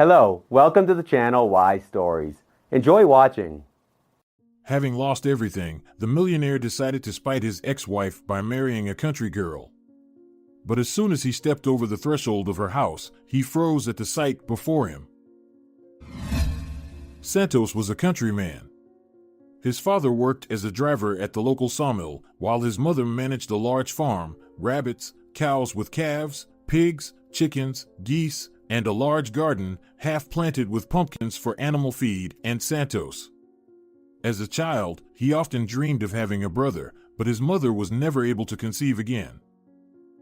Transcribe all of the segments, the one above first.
Hello, welcome to the channel Why Stories. Enjoy watching. Having lost everything, the millionaire decided to spite his ex-wife by marrying a country girl. But as soon as he stepped over the threshold of her house, he froze at the sight before him. Santos was a countryman. His father worked as a driver at the local sawmill, while his mother managed a large farm, rabbits, cows with calves, pigs, chickens, geese, and a large garden, half planted with pumpkins for animal feed and Santos. As a child, he often dreamed of having a brother, but his mother was never able to conceive again.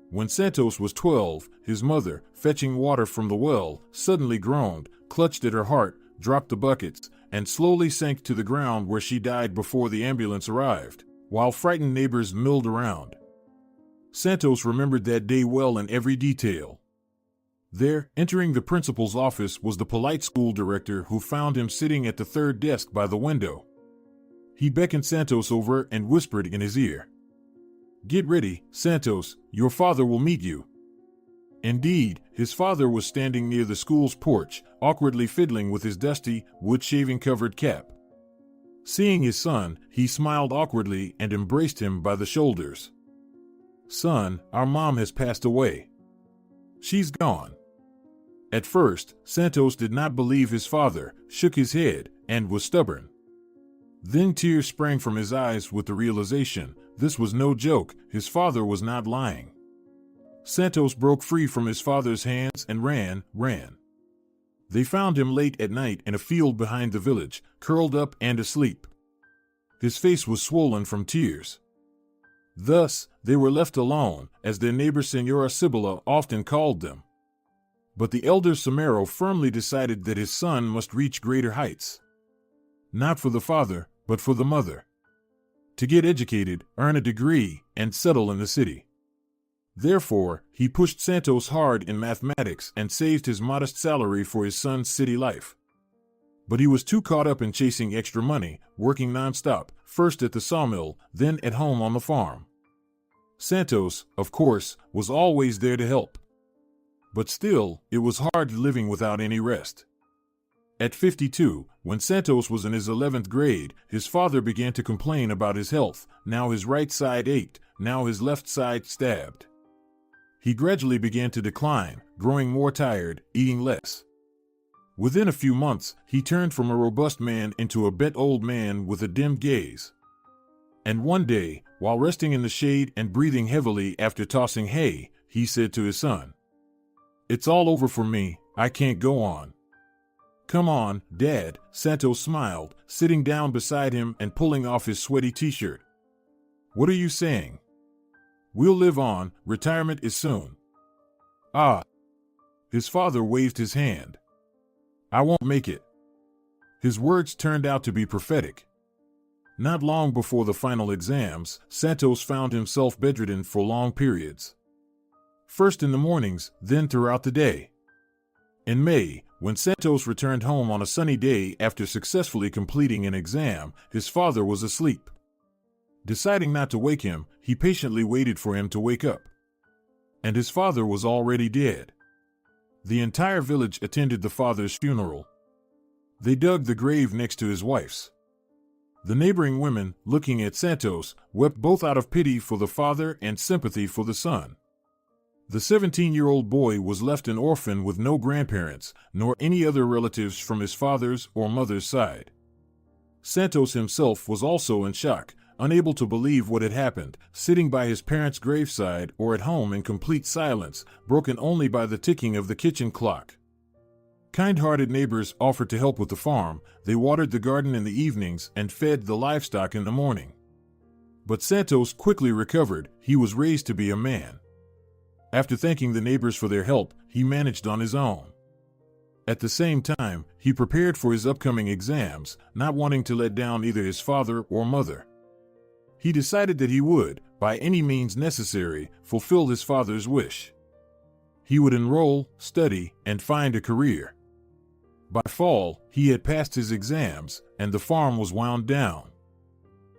When Santos was 12, his mother, fetching water from the well, suddenly groaned, clutched at her heart, dropped the buckets, and slowly sank to the ground where she died before the ambulance arrived, while frightened neighbors milled around. Santos remembered that day well in every detail. There, entering the principal's office, was the polite school director who found him sitting at the third desk by the window. He beckoned Santos over and whispered in his ear, "Get ready, Santos, your father will meet you." Indeed, his father was standing near the school's porch, awkwardly fiddling with his dusty, wood-shaving-covered cap. Seeing his son, he smiled awkwardly and embraced him by the shoulders. "Son, our mom has passed away. She's gone." At first, Santos did not believe his father, shook his head, and was stubborn. Then tears sprang from his eyes with the realization this was no joke, his father was not lying. Santos broke free from his father's hands and ran. They found him late at night in a field behind the village, curled up and asleep. His face was swollen from tears. Thus, they were left alone, as their neighbor Senora Cibula often called them. But the elder Samaro firmly decided that his son must reach greater heights. Not for the father, but for the mother. To get educated, earn a degree, and settle in the city. Therefore, he pushed Santos hard in mathematics and saved his modest salary for his son's city life. But he was too caught up in chasing extra money, working nonstop, first at the sawmill, then at home on the farm. Santos, of course, was always there to help. But still, it was hard living without any rest. At 52, when Santos was in his 11th grade, his father began to complain about his health. Now his right side ached, now his left side stabbed. He gradually began to decline, growing more tired, eating less. Within a few months, he turned from a robust man into a bent old man with a dim gaze. And one day, while resting in the shade and breathing heavily after tossing hay, he said to his son, "It's all over for me, I can't go on." "Come on, Dad," Santos smiled, sitting down beside him and pulling off his sweaty t-shirt. "What are you saying? We'll live on, retirement is soon." "Ah." His father waved his hand. "I won't make it." His words turned out to be prophetic. Not long before the final exams, Santos found himself bedridden for long periods. First in the mornings, then throughout the day. In May, when Santos returned home on a sunny day after successfully completing an exam, his father was asleep. Deciding not to wake him, he patiently waited for him to wake up. And his father was already dead. The entire village attended the father's funeral. They dug the grave next to his wife's. The neighboring women, looking at Santos, wept both out of pity for the father and sympathy for the son. The 17-year-old boy was left an orphan with no grandparents, nor any other relatives from his father's or mother's side. Santos himself was also in shock, unable to believe what had happened, sitting by his parents' graveside or at home in complete silence, broken only by the ticking of the kitchen clock. Kind-hearted neighbors offered to help with the farm. They watered the garden in the evenings and fed the livestock in the morning. But Santos quickly recovered. He was raised to be a man. After thanking the neighbors for their help, he managed on his own. At the same time, he prepared for his upcoming exams, not wanting to let down either his father or mother. He decided that he would, by any means necessary, fulfill his father's wish. He would enroll, study, and find a career. By fall, he had passed his exams, and the farm was wound down.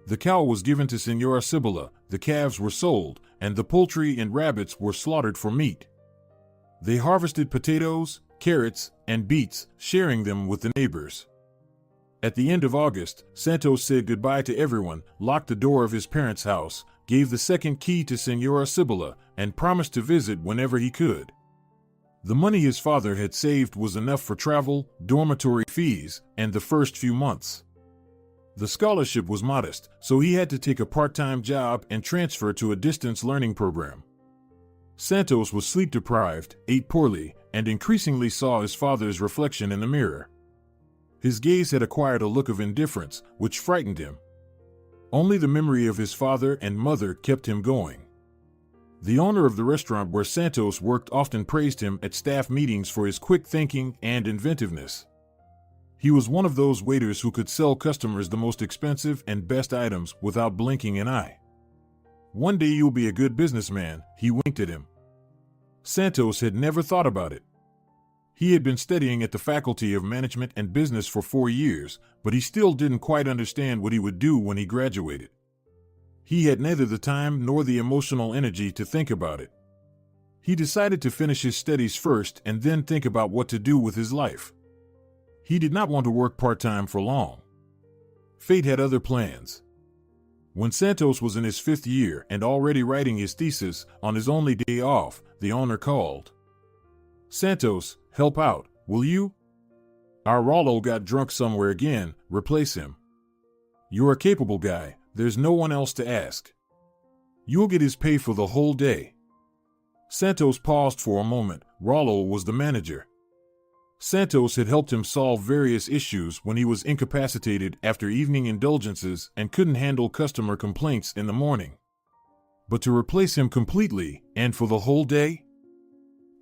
The cow was given to Senora Cibula, the calves were sold, and the poultry and rabbits were slaughtered for meat. They harvested potatoes, carrots, and beets, sharing them with the neighbors. At the end of August, Santos said goodbye to everyone, locked the door of his parents' house, gave the second key to Senora Cibula, and promised to visit whenever he could. The money his father had saved was enough for travel, dormitory fees, and the first few months. The scholarship was modest, so he had to take a part-time job and transfer to a distance learning program. Santos was sleep-deprived, ate poorly, and increasingly saw his father's reflection in the mirror. His gaze had acquired a look of indifference, which frightened him. Only the memory of his father and mother kept him going. The owner of the restaurant where Santos worked often praised him at staff meetings for his quick thinking and inventiveness. He was one of those waiters who could sell customers the most expensive and best items without blinking an eye. "One day you'll be a good businessman," he winked at him. Santos had never thought about it. He had been studying at the Faculty of Management and Business for 4 years, but he still didn't quite understand what he would do when he graduated. He had neither the time nor the emotional energy to think about it. He decided to finish his studies first and then think about what to do with his life. He did not want to work part-time for long. Fate had other plans. When Santos was in his 5th year and already writing his thesis, on his only day off, the owner called. "Santos, help out, will you? Our Rollo got drunk somewhere again, replace him. You're a capable guy, there's no one else to ask. You'll get his pay for the whole day." Santos paused for a moment. Rollo was the manager. Santos had helped him solve various issues when he was incapacitated after evening indulgences and couldn't handle customer complaints in the morning. But to replace him completely, and for the whole day?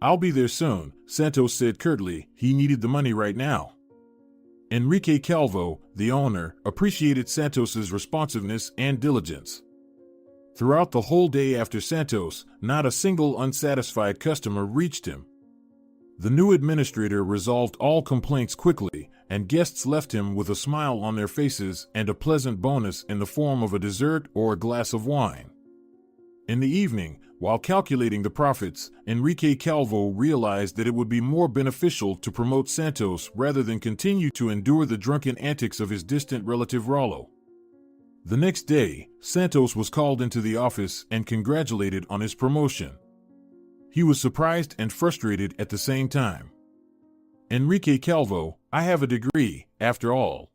"I'll be there soon," Santos said curtly. He needed the money right now. Enrique Calvo, the owner, appreciated Santos's responsiveness and diligence. Throughout the whole day after Santos, not a single unsatisfied customer reached him. The new administrator resolved all complaints quickly, and guests left him with a smile on their faces and a pleasant bonus in the form of a dessert or a glass of wine. In the evening, while calculating the profits, Enrique Calvo realized that it would be more beneficial to promote Santos rather than continue to endure the drunken antics of his distant relative Rollo. The next day, Santos was called into the office and congratulated on his promotion. He was surprised and frustrated at the same time. "Enrique Calvo, I have a degree, after all."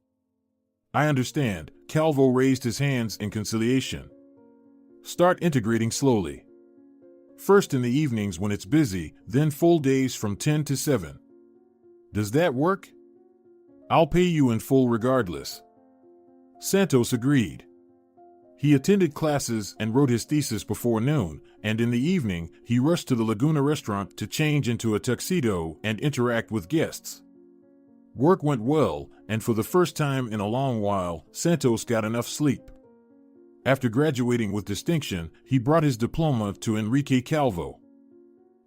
"I understand." Calvo raised his hands in conciliation. "Start integrating slowly. First in the evenings when it's busy, then full days from 10 to 7. Does that work? I'll pay you in full regardless." Santos agreed. He attended classes and wrote his thesis before noon, and in the evening, he rushed to the Laguna restaurant to change into a tuxedo and interact with guests. Work went well, and for the first time in a long while, Santos got enough sleep. After graduating with distinction, he brought his diploma to Enrique Calvo.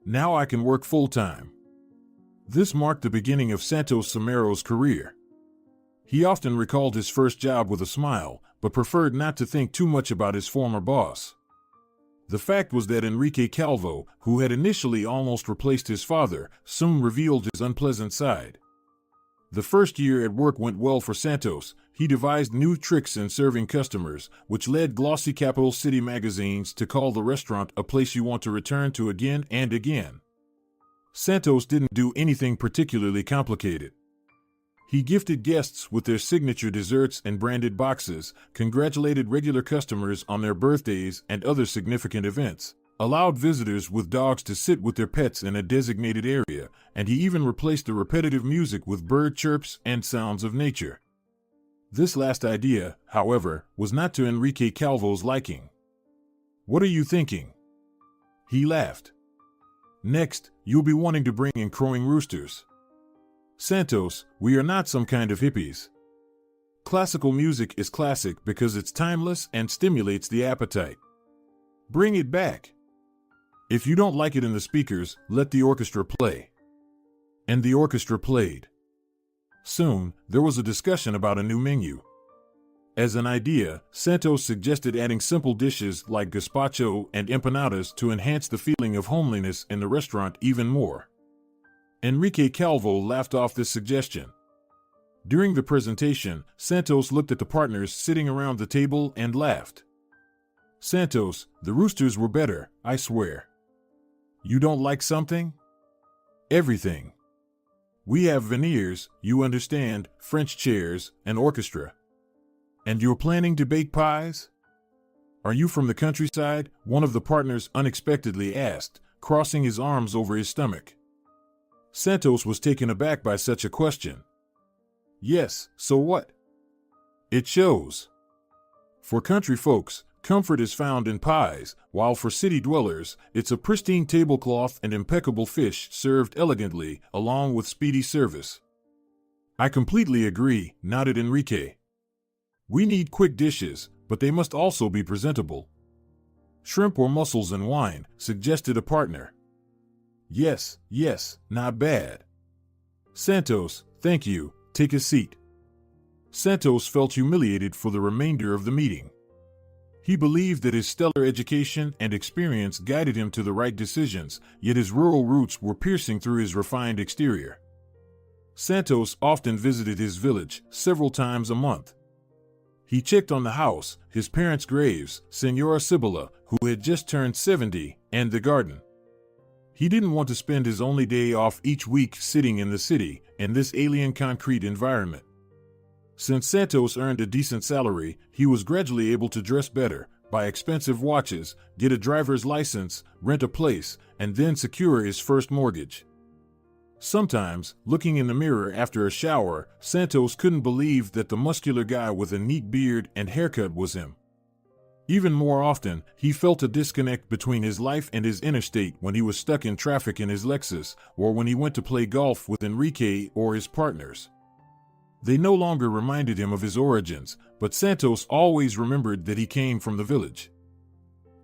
"Now I can work full-time." This marked the beginning of Santos Somero's career. He often recalled his first job with a smile, but preferred not to think too much about his former boss. The fact was that Enrique Calvo, who had initially almost replaced his father, soon revealed his unpleasant side. The first year at work went well for Santos. He devised new tricks in serving customers, which led glossy capital city magazines to call the restaurant a place you want to return to again and again. Santos didn't do anything particularly complicated. He gifted guests with their signature desserts and branded boxes, congratulated regular customers on their birthdays and other significant events, allowed visitors with dogs to sit with their pets in a designated area, and he even replaced the repetitive music with bird chirps and sounds of nature. This last idea, however, was not to Enrique Calvo's liking. "What are you thinking?" He laughed. "Next, you'll be wanting to bring in crowing roosters." "Santos, we are not some kind of hippies. Classical music is classic because it's timeless and stimulates the appetite. Bring it back. If you don't like it in the speakers, let the orchestra play." And the orchestra played. Soon, there was a discussion about a new menu. As an idea, Santos suggested adding simple dishes like gazpacho and empanadas to enhance the feeling of homeliness in the restaurant even more. Enrique Calvo laughed off this suggestion. During the presentation, Santos looked at the partners sitting around the table and laughed. Santos, the Roosters were better, I swear. You don't like something? Everything. We have veneers, you understand, French chairs, an orchestra. And you're planning to bake pies? Are you from the countryside? One of the partners unexpectedly asked, crossing his arms over his stomach. Santos was taken aback by such a question. Yes, so what? It shows. For country folks, comfort is found in pies, while for city dwellers, it's a pristine tablecloth and impeccable fish served elegantly, along with speedy service. I completely agree, nodded Enrique. We need quick dishes, but they must also be presentable. Shrimp or mussels and wine, suggested a partner. Yes, not bad. Santos, thank you, take a seat. Santos felt humiliated for the remainder of the meeting. He believed that his stellar education and experience guided him to the right decisions, yet his rural roots were piercing through his refined exterior. Santos often visited his village, several times a month. He checked on the house, his parents' graves, Senora Cibilla, who had just turned 70, and the garden. He didn't want to spend his only day off each week sitting in the city, in this alien concrete environment. Since Santos earned a decent salary, he was gradually able to dress better, buy expensive watches, get a driver's license, rent a place, and then secure his first mortgage. Sometimes, looking in the mirror after a shower, Santos couldn't believe that the muscular guy with a neat beard and haircut was him. Even more often, he felt a disconnect between his life and his inner state when he was stuck in traffic in his Lexus, or when he went to play golf with Enrique or his partners. They no longer reminded him of his origins, but Santos always remembered that he came from the village.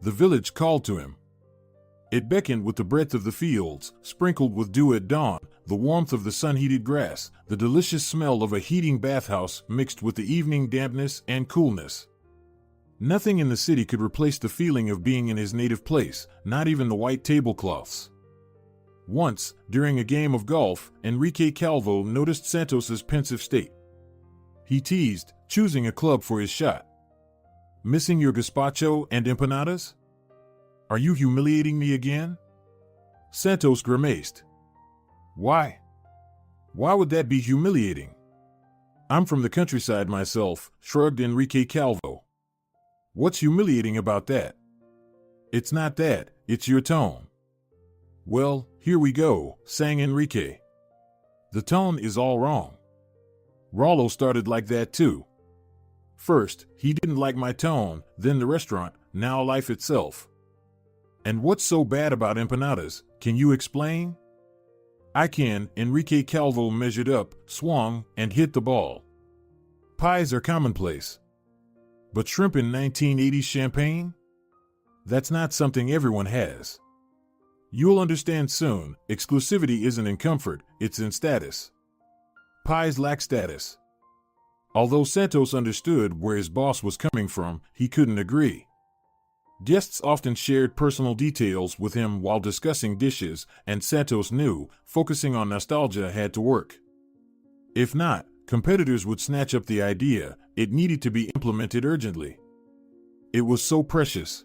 The village called to him. It beckoned with the breadth of the fields, sprinkled with dew at dawn, the warmth of the sun-heated grass, the delicious smell of a heating bathhouse mixed with the evening dampness and coolness. Nothing in the city could replace the feeling of being in his native place, not even the white tablecloths. Once, during a game of golf, Enrique Calvo noticed Santos's pensive state. He teased, choosing a club for his shot. Missing your gazpacho and empanadas? Are you humiliating me again? Santos grimaced. Why? Why would that be humiliating? I'm from the countryside myself, shrugged Enrique Calvo. What's humiliating about that? It's not that, it's your tone. Well, here we go, sang Enrique. The tone is all wrong. Rollo started like that too. First, he didn't like my tone, then the restaurant, now life itself. And what's so bad about empanadas, can you explain? I can. Enrique Calvo measured up, swung, and hit the ball. Pies are commonplace. But shrimp in 1980s champagne? That's not something everyone has. You'll understand soon, exclusivity isn't in comfort, it's in status. Pies lack status. Although Santos understood where his boss was coming from, he couldn't agree. Guests often shared personal details with him while discussing dishes, and Santos knew, focusing on nostalgia had to work. If not, competitors would snatch up the idea, it needed to be implemented urgently. It was so precious.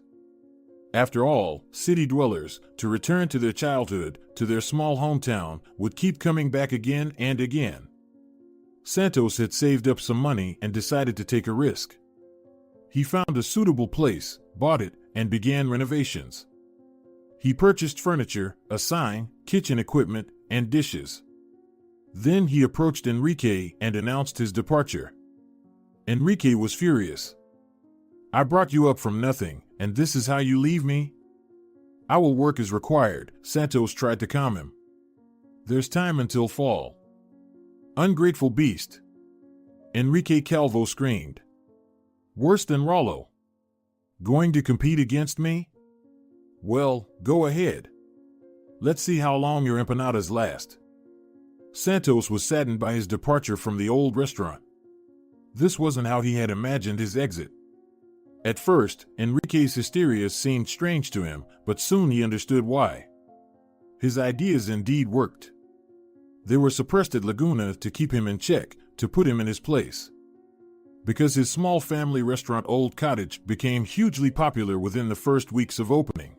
After all, city dwellers, to return to their childhood, to their small hometown, would keep coming back again and again. Santos had saved up some money and decided to take a risk. He found a suitable place, bought it, and began renovations. He purchased furniture, a sign, kitchen equipment, and dishes. Then he approached Enrique and announced his departure. Enrique was furious. I brought you up from nothing, and this is how you leave me? I will work as required, Santos tried to calm him. There's time until fall. Ungrateful beast. Enrique Calvo screamed. Worse than Rollo. Going to compete against me? Well, go ahead. Let's see how long your empanadas last. Santos was saddened by his departure from the old restaurant. This wasn't how he had imagined his exit. At first, Enrique's hysteria seemed strange to him, but soon he understood why. His ideas indeed worked. They were suppressed at Laguna to keep him in check, to put him in his place. Because his small family restaurant Old Cottage became hugely popular within the first weeks of opening.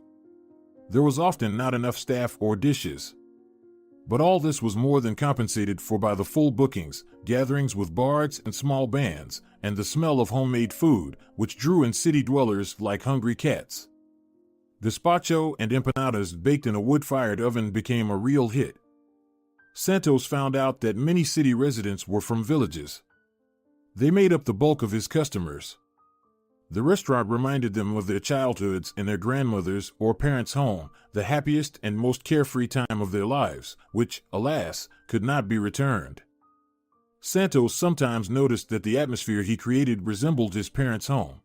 There was often not enough staff or dishes. But all this was more than compensated for by the full bookings, gatherings with bards and small bands, and the smell of homemade food, which drew in city dwellers like hungry cats. Gazpacho and empanadas baked in a wood-fired oven became a real hit. Santos found out that many city residents were from villages. They made up the bulk of his customers. The restaurant reminded them of their childhoods in their grandmother's or parents' home, the happiest and most carefree time of their lives, which, alas, could not be returned. Santos sometimes noticed that the atmosphere he created resembled his parents' home.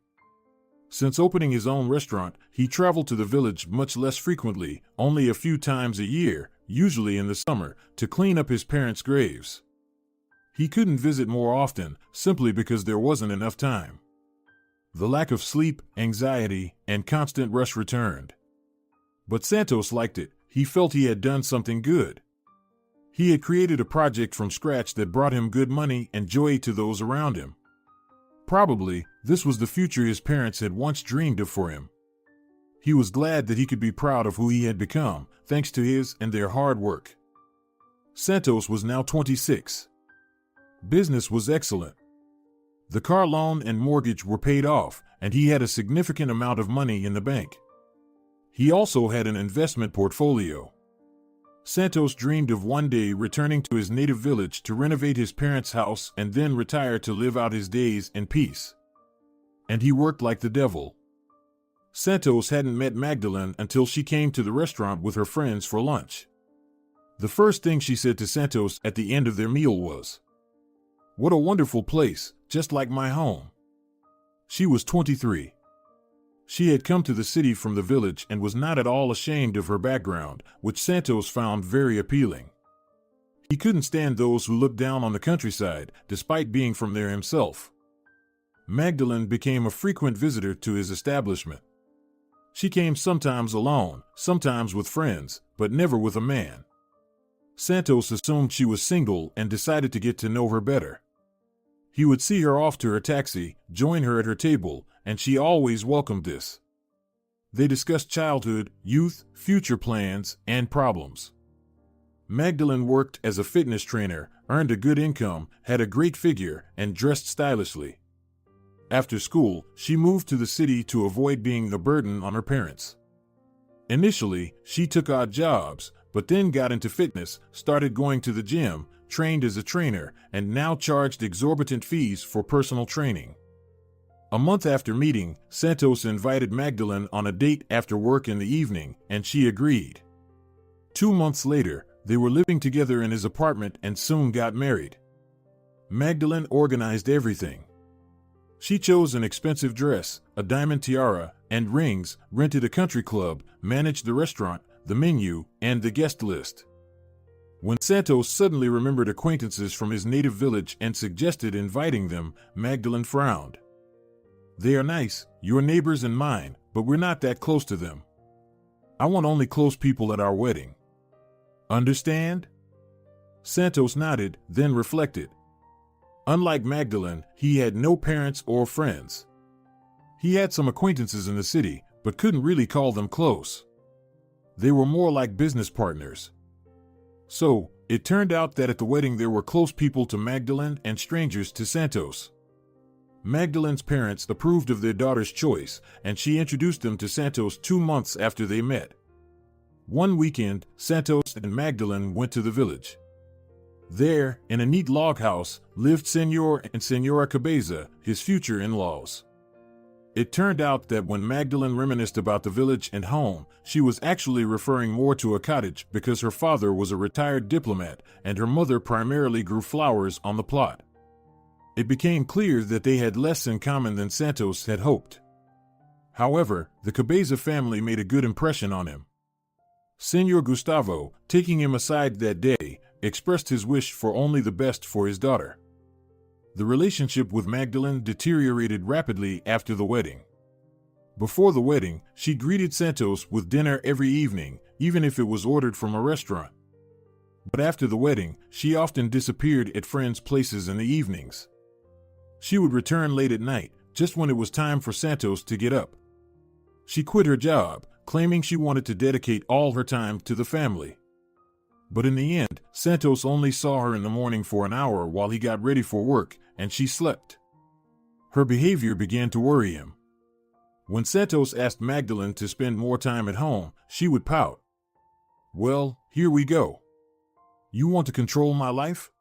Since opening his own restaurant, he traveled to the village much less frequently, only a few times a year, usually in the summer, to clean up his parents' graves. He couldn't visit more often, simply because there wasn't enough time. The lack of sleep, anxiety, and constant rush returned. But Santos liked it. He felt he had done something good. He had created a project from scratch that brought him good money and joy to those around him. Probably, this was the future his parents had once dreamed of for him. He was glad that he could be proud of who he had become, thanks to his and their hard work. Santos was now 26. Business was excellent. The car loan and mortgage were paid off, and he had a significant amount of money in the bank. He also had an investment portfolio. Santos dreamed of one day returning to his native village to renovate his parents' house and then retire to live out his days in peace. And he worked like the devil. Santos hadn't met Magdalene until she came to the restaurant with her friends for lunch. The first thing she said to Santos at the end of their meal was, "What a wonderful place, just like my home." She was 23. She had come to the city from the village and was not at all ashamed of her background, which Santos found very appealing. He couldn't stand those who looked down on the countryside, despite being from there himself. Magdalene became a frequent visitor to his establishment. She came sometimes alone, sometimes with friends, but never with a man. Santos assumed she was single and decided to get to know her better. He would see her off to her taxi, join her at her table, and she always welcomed this. They discussed childhood, youth, future plans, and problems. Magdalene worked as a fitness trainer, earned a good income, had a great figure, and dressed stylishly. After school, she moved to the city to avoid being a burden on her parents. Initially, she took odd jobs, but then got into fitness, started going to the gym, trained as a trainer, and now charged exorbitant fees for personal training. A month after meeting, Santos invited Magdalene on a date after work in the evening, and she agreed. 2 months later, they were living together in his apartment and soon got married. Magdalene organized everything. She chose an expensive dress, a diamond tiara, and rings, rented a country club, managed the restaurant, the menu, and the guest list. When Santos suddenly remembered acquaintances from his native village and suggested inviting them, Magdalene frowned. "They are nice, your neighbors and mine, but we're not that close to them. I want only close people at our wedding. Understand?" Santos nodded, then reflected. Unlike Magdalene, he had no parents or friends. He had some acquaintances in the city, but couldn't really call them close. They were more like business partners. So, it turned out that at the wedding there were close people to Magdalene and strangers to Santos. Magdalene's parents approved of their daughter's choice, and she introduced them to Santos 2 months after they met. One weekend, Santos and Magdalene went to the village. There, in a neat log house, lived Senor and Senora Cabeza, his future in-laws. It turned out that when Magdalene reminisced about the village and home, she was actually referring more to a cottage because her father was a retired diplomat and her mother primarily grew flowers on the plot. It became clear that they had less in common than Santos had hoped. However, the Cabeza family made a good impression on him. Senor Gustavo, taking him aside that day, expressed his wish for only the best for his daughter. The relationship with Magdalene deteriorated rapidly after the wedding. Before the wedding, she greeted Santos with dinner every evening, even if it was ordered from a restaurant. But after the wedding, she often disappeared at friends' places in the evenings. She would return late at night, just when it was time for Santos to get up. She quit her job, claiming she wanted to dedicate all her time to the family. But in the end, Santos only saw her in the morning for an hour while he got ready for work, and she slept. Her behavior began to worry him. When Santos asked Magdalene to spend more time at home, she would pout. "Well, here we go. You want to control my life?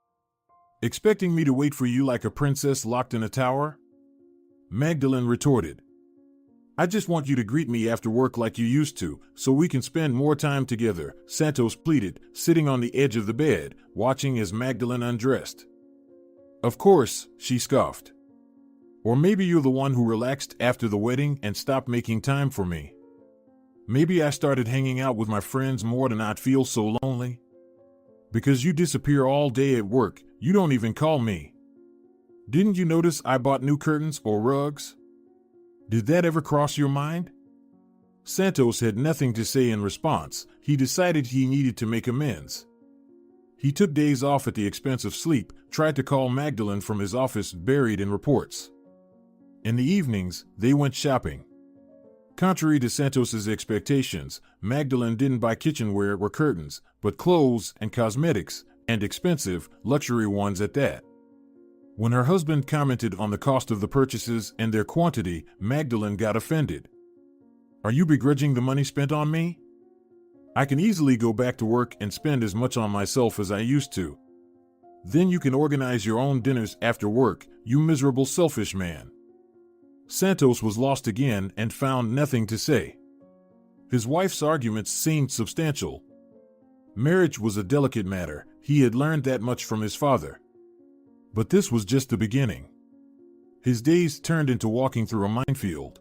Expecting me to wait for you like a princess locked in a tower?" Magdalene retorted. "I just want you to greet me after work like you used to, so we can spend more time together," Santos pleaded, sitting on the edge of the bed, watching as Magdalene undressed. "Of course," she scoffed. "Or maybe you're the one who relaxed after the wedding and stopped making time for me. Maybe I started hanging out with my friends more to not feel so lonely. Because you disappear all day at work, you don't even call me. Didn't you notice I bought new curtains or rugs? Did that ever cross your mind?" Santos had nothing to say in response. He decided he needed to make amends. He took days off at the expense of sleep, tried to call Magdalene from his office buried in reports. In the evenings, they went shopping. Contrary to Santos's expectations, Magdalene didn't buy kitchenware or curtains, but clothes and cosmetics, and expensive, luxury ones at that. When her husband commented on the cost of the purchases and their quantity, Magdalene got offended. "Are you begrudging the money spent on me? I can easily go back to work and spend as much on myself as I used to. Then you can organize your own dinners after work, you miserable selfish man." Santos was lost again and found nothing to say. His wife's arguments seemed substantial. Marriage was a delicate matter. He had learned that much from his father. But this was just the beginning. His days turned into walking through a minefield.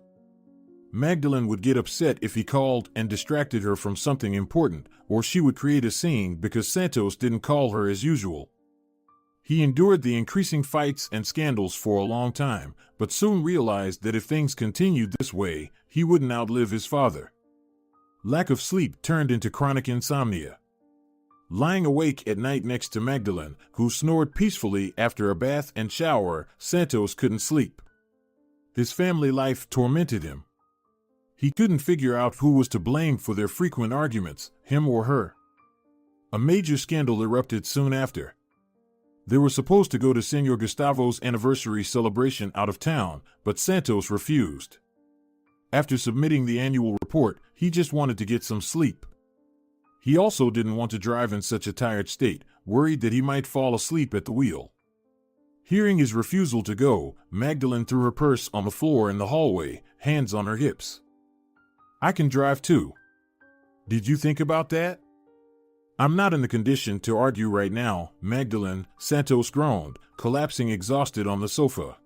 Magdalene would get upset if he called and distracted her from something important, or she would create a scene because Santos didn't call her as usual. He endured the increasing fights and scandals for a long time, but soon realized that if things continued this way, he wouldn't outlive his father. Lack of sleep turned into chronic insomnia. Lying awake at night next to Magdalene, who snored peacefully after a bath and shower, Santos couldn't sleep. His family life tormented him. He couldn't figure out who was to blame for their frequent arguments, him or her. A major scandal erupted soon after. They were supposed to go to Senor Gustavo's anniversary celebration out of town, but Santos refused. After submitting the annual report, he just wanted to get some sleep. He also didn't want to drive in such a tired state, worried that he might fall asleep at the wheel. Hearing his refusal to go, Magdalene threw her purse on the floor in the hallway, hands on her hips. "I can drive too. Did you think about that?" "I'm not in the condition to argue right now, Magdalene," Santos groaned, collapsing exhausted on the sofa.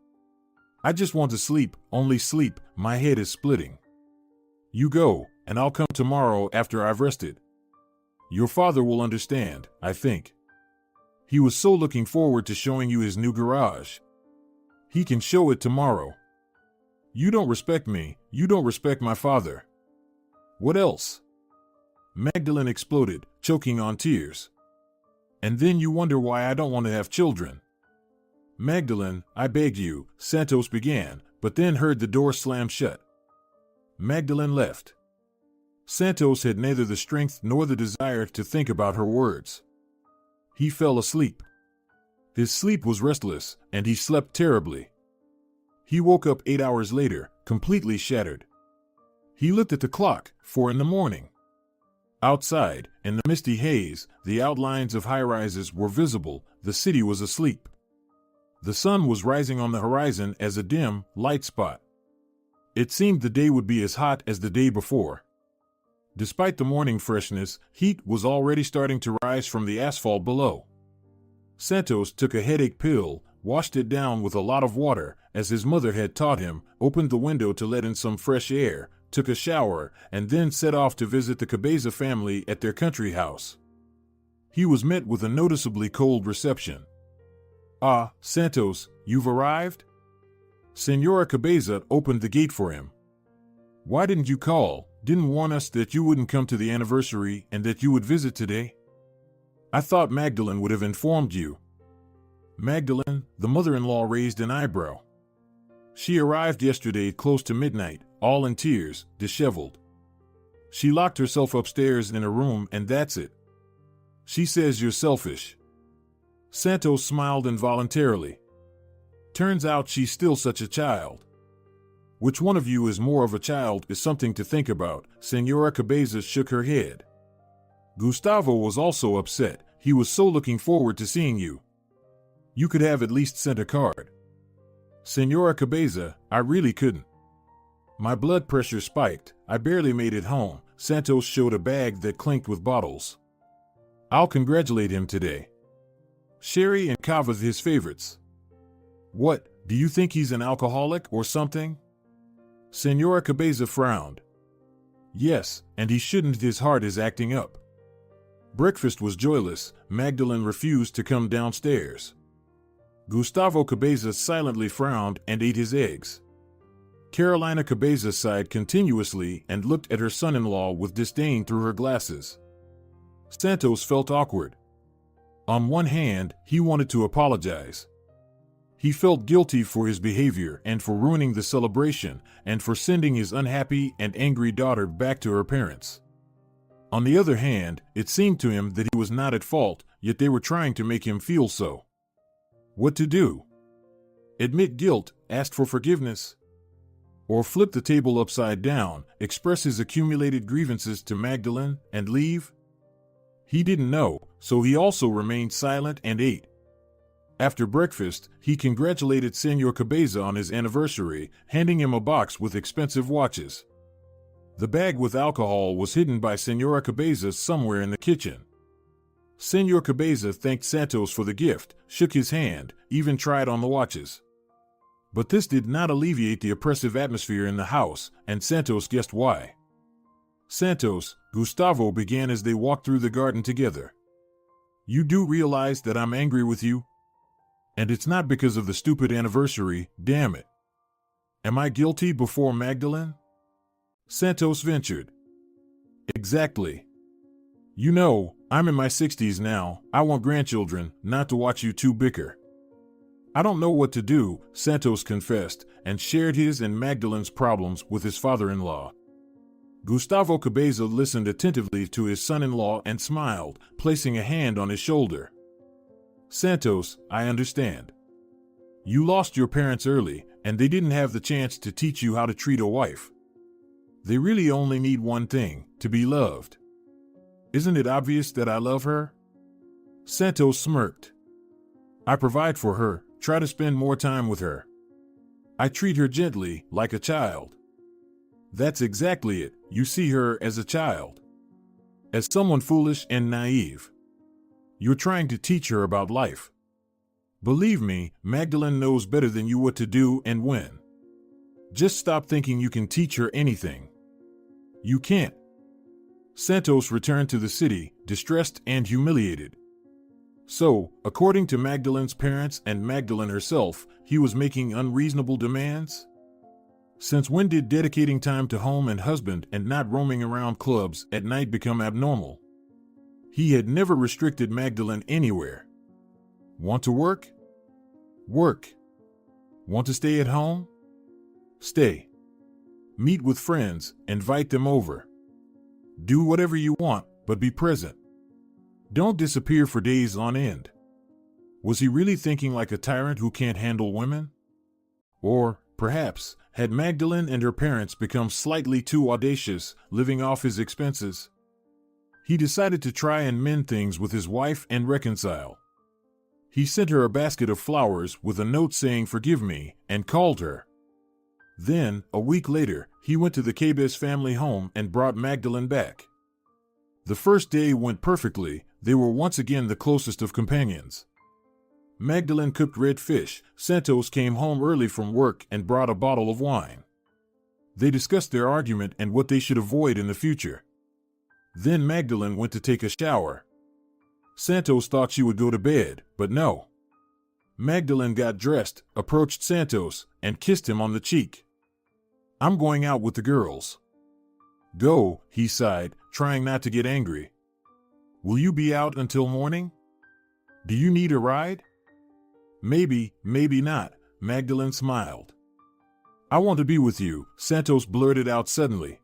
"I just want to sleep, only sleep, my head is splitting. You go, and I'll come tomorrow after I've rested. Your father will understand, I think. He was so looking forward to showing you his new garage. He can show it tomorrow. You don't respect me, you don't respect my father. What else?" Magdalene exploded, choking on tears. "And then you wonder why I don't want to have children." "Magdalene, I beg you," Santos began, but then heard the door slam shut. Magdalene left. Santos had neither the strength nor the desire to think about her words. He fell asleep. His sleep was restless, and he slept terribly. He woke up 8 hours later, completely shattered. He looked at the clock, 4 in the morning. Outside, in the misty haze, the outlines of high-rises were visible. The city was asleep. The sun was rising on the horizon as a dim, light spot. It seemed the day would be as hot as the day before. Despite the morning freshness, heat was already starting to rise from the asphalt below. Santos took a headache pill, washed it down with a lot of water, as his mother had taught him, opened the window to let in some fresh air, took a shower, and then set off to visit the Cabeza family at their country house. He was met with a noticeably cold reception. "Ah, Santos, you've arrived?" Senora Cabeza opened the gate for him. "Why didn't you call? Didn't warn us that you wouldn't come to the anniversary and that you would visit today?" I thought Magdalene would have informed you. Magdalene, the mother-in-law, raised an eyebrow. She arrived yesterday close to midnight, all in tears, disheveled. She locked herself upstairs in a room and that's it. She says you're selfish. Santos smiled involuntarily. Turns out she's still such a child. Which one of you is more of a child is something to think about. Senora Cabeza shook her head. Gustavo was also upset. He was so looking forward to seeing you. You could have at least sent a card. Senora Cabeza, I really couldn't. My blood pressure spiked. I barely made it home. Santos showed a bag that clinked with bottles. I'll congratulate him today. Sherry and Cava's his favorites. What, do you think he's an alcoholic or something? Senora Cabeza frowned. Yes, and he shouldn't. His heart is acting up. Breakfast was joyless. Magdalene refused to come downstairs. Gustavo Cabeza silently frowned and ate his eggs. Carolina Cabeza sighed continuously and looked at her son-in-law with disdain through her glasses. Santos felt awkward. On one hand, he wanted to apologize. He felt guilty for his behavior and for ruining the celebration and for sending his unhappy and angry daughter back to her parents. On the other hand, it seemed to him that he was not at fault, yet they were trying to make him feel so. What to do? Admit guilt, ask for forgiveness? Or flip the table upside down, express his accumulated grievances to Magdalene, and leave? He didn't know, so he also remained silent and ate. After breakfast, he congratulated Senor Cabeza on his anniversary, handing him a box with expensive watches. The bag with alcohol was hidden by Senora Cabeza somewhere in the kitchen. Senor Cabeza thanked Santos for the gift, shook his hand, even tried on the watches. But this did not alleviate the oppressive atmosphere in the house, and Santos guessed why. Santos, Gustavo began as they walked through the garden together. You do realize that I'm angry with you? And it's not because of the stupid anniversary, damn it. Am I guilty before Magdalene? Santos ventured. Exactly. You know, I'm in my 60s now. I want grandchildren, not to watch you two bicker. I don't know what to do, Santos confessed, and shared his and Magdalene's problems with his father-in-law. Gustavo Cabeza listened attentively to his son-in-law and smiled, placing a hand on his shoulder. Santos, I understand. You lost your parents early, and they didn't have the chance to teach you how to treat a wife. They really only need one thing, to be loved. Isn't it obvious that I love her? Santos smirked. I provide for her, try to spend more time with her. I treat her gently, like a child. That's exactly it, you see her as a child. As someone foolish and naive. You're trying to teach her about life. Believe me, Magdalene knows better than you what to do and when. Just stop thinking you can teach her anything. You can't. Santos returned to the city, distressed and humiliated. So, according to Magdalene's parents and Magdalene herself, he was making unreasonable demands? Since when did dedicating time to home and husband and not roaming around clubs at night become abnormal? He had never restricted Magdalene anywhere. Want to work? Work. Want to stay at home? Stay. Meet with friends, invite them over. Do whatever you want, but be present. Don't disappear for days on end. Was he really thinking like a tyrant who can't handle women? Or, perhaps, had Magdalene and her parents become slightly too audacious, living off his expenses? He decided to try and mend things with his wife and reconcile. He sent her a basket of flowers with a note saying "Forgive me," and called her. Then, a week later, he went to the Cabez family home and brought Magdalene back. The first day went perfectly. They were once again the closest of companions. Magdalene cooked red fish. Santos came home early from work and brought a bottle of wine. They discussed their argument and what they should avoid in the future. Then Magdalene went to take a shower. Santos thought she would go to bed, but no. Magdalene got dressed, approached Santos, and kissed him on the cheek. I'm going out with the girls. Go, he sighed, trying not to get angry. Will you be out until morning? Do you need a ride? Maybe, maybe not, Magdalene smiled. I want to be with you, Santos blurted out suddenly.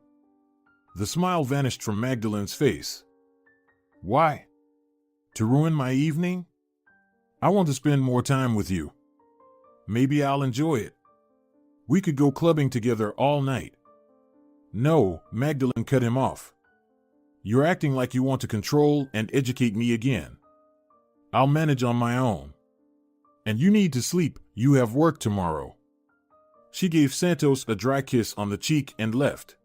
The smile vanished from Magdalene's face. Why? To ruin my evening? I want to spend more time with you. Maybe I'll enjoy it. We could go clubbing together all night. No, Magdalene cut him off. You're acting like you want to control and educate me again. I'll manage on my own. And you need to sleep, you have work tomorrow. She gave Santos a dry kiss on the cheek and left.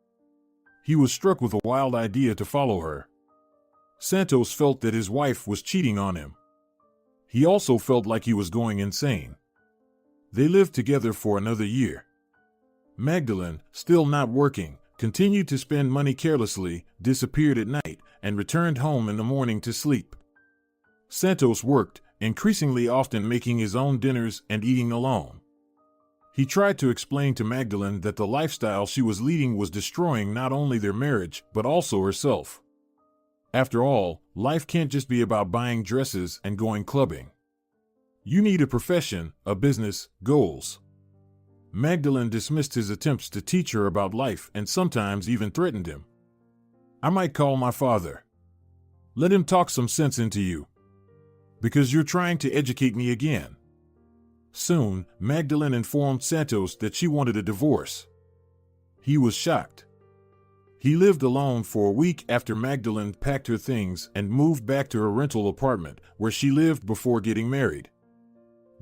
He was struck with a wild idea to follow her. Santos felt that his wife was cheating on him. He also felt like he was going insane. They lived together for another year. Magdalene, still not working, continued to spend money carelessly, disappeared at night, and returned home in the morning to sleep. Santos worked, increasingly often making his own dinners and eating alone. He tried to explain to Magdalene that the lifestyle she was leading was destroying not only their marriage, but also herself. After all, life can't just be about buying dresses and going clubbing. You need a profession, a business, goals. Magdalene dismissed his attempts to teach her about life and sometimes even threatened him. I might call my father. Let him talk some sense into you. Because you're trying to educate me again. Soon, Magdalene informed Santos that she wanted a divorce. He was shocked. He lived alone for a week after Magdalene packed her things and moved back to her rental apartment where she lived before getting married.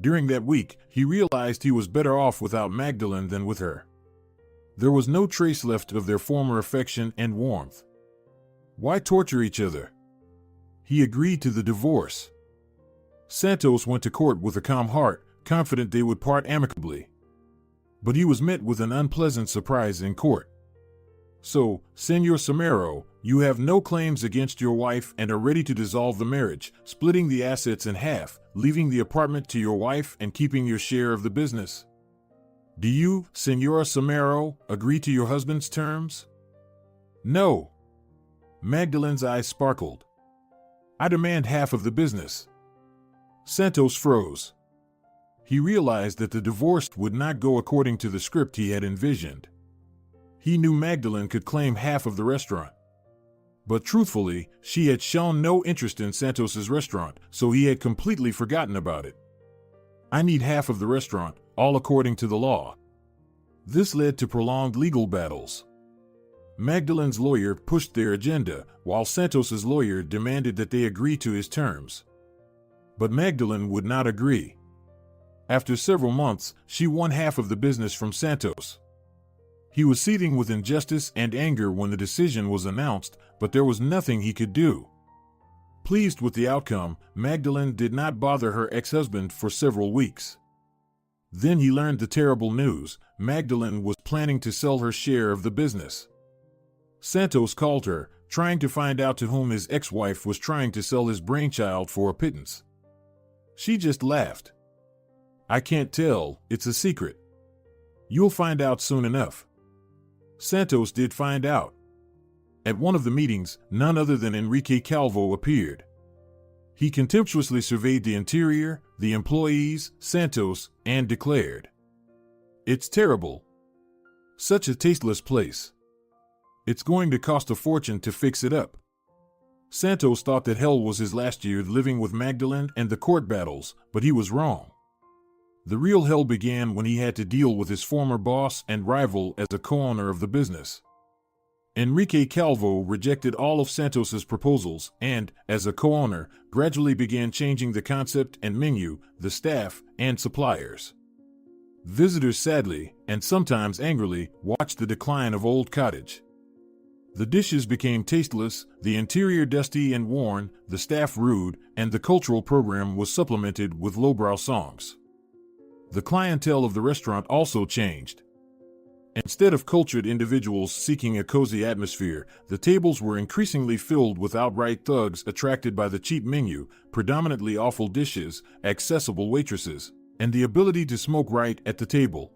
During that week, he realized he was better off without Magdalene than with her. There was no trace left of their former affection and warmth. Why torture each other? He agreed to the divorce. Santos went to court with a calm heart, confident they would part amicably. But he was met with an unpleasant surprise in court. So, Senor Samaro, you have no claims against your wife and are ready to dissolve the marriage, splitting the assets in half, leaving the apartment to your wife and keeping your share of the business. Do you, Senor Samaro, agree to your husband's terms? No. Magdalene's eyes sparkled. I demand half of the business. Santos froze. He realized that the divorce would not go according to the script he had envisioned. He knew Magdalene could claim half of the restaurant. But truthfully, she had shown no interest in Santos's restaurant, so he had completely forgotten about it. I need half of the restaurant, all according to the law. This led to prolonged legal battles. Magdalene's lawyer pushed their agenda, while Santos's lawyer demanded that they agree to his terms. But Magdalene would not agree. After several months, she won half of the business from Santos. He was seething with injustice and anger when the decision was announced, but there was nothing he could do. Pleased with the outcome, Magdalene did not bother her ex-husband for several weeks. Then he learned the terrible news: Magdalene was planning to sell her share of the business. Santos called her, trying to find out to whom his ex-wife was trying to sell his brainchild for a pittance. She just laughed. I can't tell, it's a secret. You'll find out soon enough. Santos did find out. At one of the meetings, none other than Enrique Calvo appeared. He contemptuously surveyed the interior, the employees, Santos, and declared, "It's terrible. Such a tasteless place. It's going to cost a fortune to fix it up." Santos thought that hell was his last year living with Magdalene and the court battles, but he was wrong. The real hell began when he had to deal with his former boss and rival as a co-owner of the business. Enrique Calvo rejected all of Santos's proposals and, as a co-owner, gradually began changing the concept and menu, the staff, and suppliers. Visitors sadly, and sometimes angrily, watched the decline of Old Cottage. The dishes became tasteless, the interior dusty and worn, the staff rude, and the cultural program was supplemented with lowbrow songs. The clientele of the restaurant also changed. Instead of cultured individuals seeking a cozy atmosphere, the tables were increasingly filled with outright thugs attracted by the cheap menu, predominantly awful dishes, accessible waitresses, and the ability to smoke right at the table.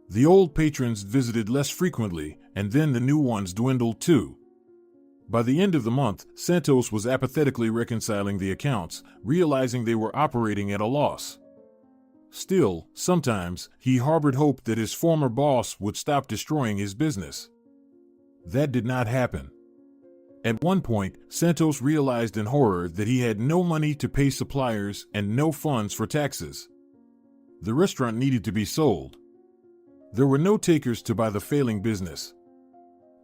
The old patrons visited less frequently, and then the new ones dwindled too. By the end of the month, Santos was apathetically reconciling the accounts, realizing they were operating at a loss. Still, sometimes, he harbored hope that his former boss would stop destroying his business. That did not happen. At one point, Santos realized in horror that he had no money to pay suppliers and no funds for taxes. The restaurant needed to be sold. There were no takers to buy the failing business.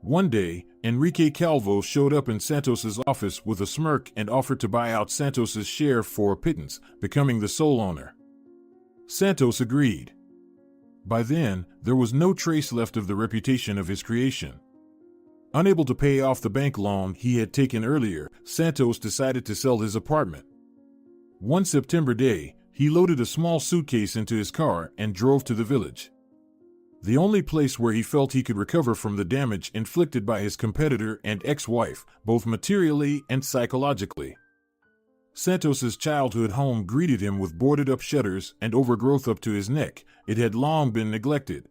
One day, Enrique Calvo showed up in Santos's office with a smirk and offered to buy out Santos's share for a pittance, becoming the sole owner. Santos agreed. By then, there was no trace left of the reputation of his creation. Unable to pay off the bank loan he had taken earlier, Santos decided to sell his apartment. One September day, he loaded a small suitcase into his car and drove to the village. The only place where he felt he could recover from the damage inflicted by his competitor and ex-wife, both materially and psychologically. Santos's childhood home greeted him with boarded-up shutters and overgrowth up to his neck. It had long been neglected.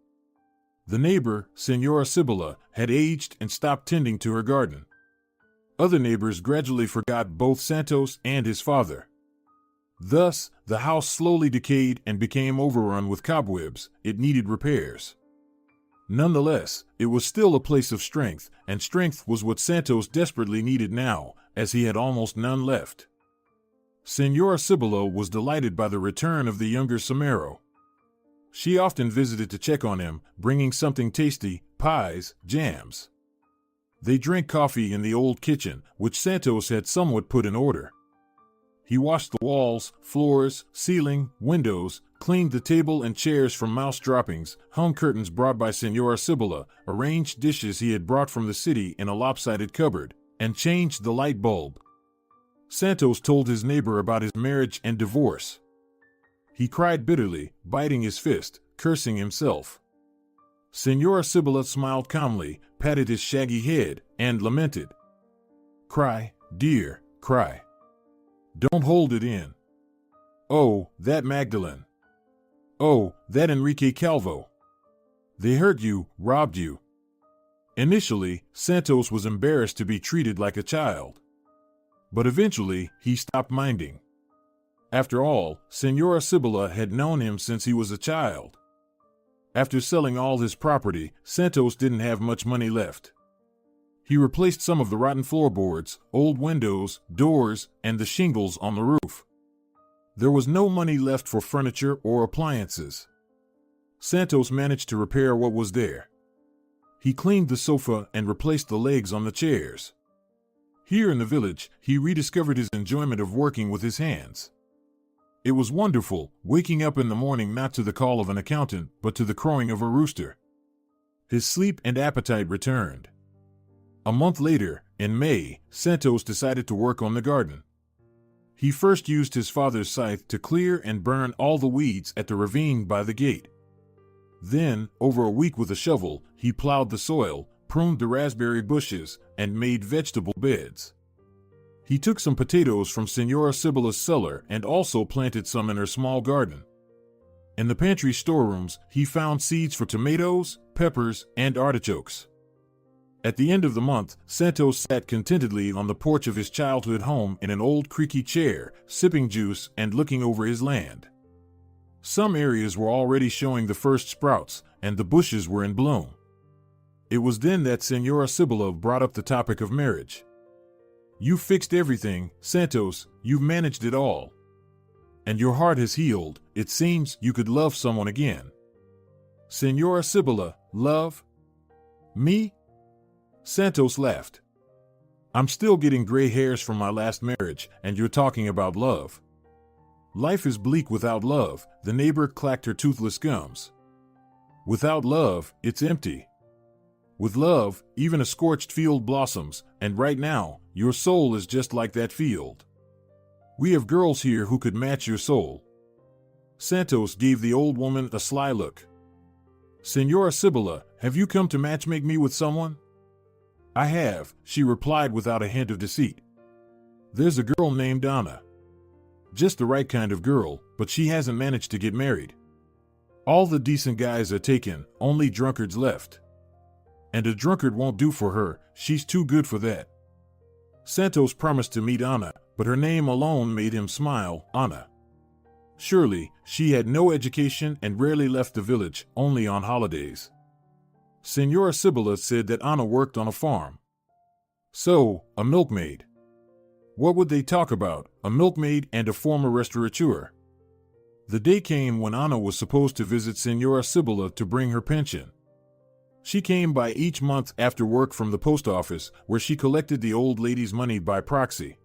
The neighbor, Senora Cibula, had aged and stopped tending to her garden. Other neighbors gradually forgot both Santos and his father. Thus, the house slowly decayed and became overrun with cobwebs. It needed repairs. Nonetheless, it was still a place of strength, and strength was what Santos desperately needed now, as he had almost none left. Senora Cibula was delighted by the return of the younger Samero. She often visited to check on him, bringing something tasty, pies, jams. They drank coffee in the old kitchen, which Santos had somewhat put in order. He washed the walls, floors, ceiling, windows, cleaned the table and chairs from mouse droppings, hung curtains brought by Senora Cibula, arranged dishes he had brought from the city in a lopsided cupboard, and changed the light bulb. Santos told his neighbor about his marriage and divorce. He cried bitterly, biting his fist, cursing himself. Senora Cibula smiled calmly, patted his shaggy head, and lamented. "Cry, dear, cry. Don't hold it in. Oh, that Magdalene. Oh, that Enrique Calvo. They hurt you, robbed you." Initially, Santos was embarrassed to be treated like a child. But eventually, he stopped minding. After all, Senora Cibula had known him since he was a child. After selling all his property, Santos didn't have much money left. He replaced some of the rotten floorboards, old windows, doors, and the shingles on the roof. There was no money left for furniture or appliances. Santos managed to repair what was there. He cleaned the sofa and replaced the legs on the chairs. Here in the village, he rediscovered his enjoyment of working with his hands. It was wonderful, waking up in the morning not to the call of an accountant, but to the crowing of a rooster. His sleep and appetite returned. A month later, in May, Santos decided to work on the garden. He first used his father's scythe to clear and burn all the weeds at the ravine by the gate. Then, over a week with a shovel, he plowed the soil, pruned the raspberry bushes, and made vegetable beds. He took some potatoes from Senora Cibula's cellar and also planted some in her small garden. In the pantry storerooms, he found seeds for tomatoes, peppers, and artichokes. At the end of the month, Santos sat contentedly on the porch of his childhood home in an old creaky chair, sipping juice and looking over his land. Some areas were already showing the first sprouts, and the bushes were in bloom. It was then that Senora Cibula brought up the topic of marriage. "You fixed everything, Santos, you've managed it all. And your heart has healed, it seems you could love someone again." "Senora Cibula, love? Me?" Santos laughed. "I'm still getting gray hairs from my last marriage, and you're talking about love. Life is bleak without love," the neighbor clacked her toothless gums. "Without love, it's empty. With love, even a scorched field blossoms, and right now, your soul is just like that field. We have girls here who could match your soul." Santos gave the old woman a sly look. "Senora Cibula, have you come to matchmake me with someone?" "I have," she replied without a hint of deceit. "There's a girl named Anna. Just the right kind of girl, but she hasn't managed to get married. All the decent guys are taken, only drunkards left. And a drunkard won't do for her, she's too good for that. Santos promised to meet Anna, but her name alone made him smile. Anna. Surely, she had no education and rarely left the village, only on holidays. Senora Sibylla said that Anna worked on a farm. So, a milkmaid. What would they talk about, a milkmaid and a former restaurateur? The day came when Anna was supposed to visit Senora Sibylla to bring her pension. She came by each month after work from the post office, where she collected the old lady's money by proxy.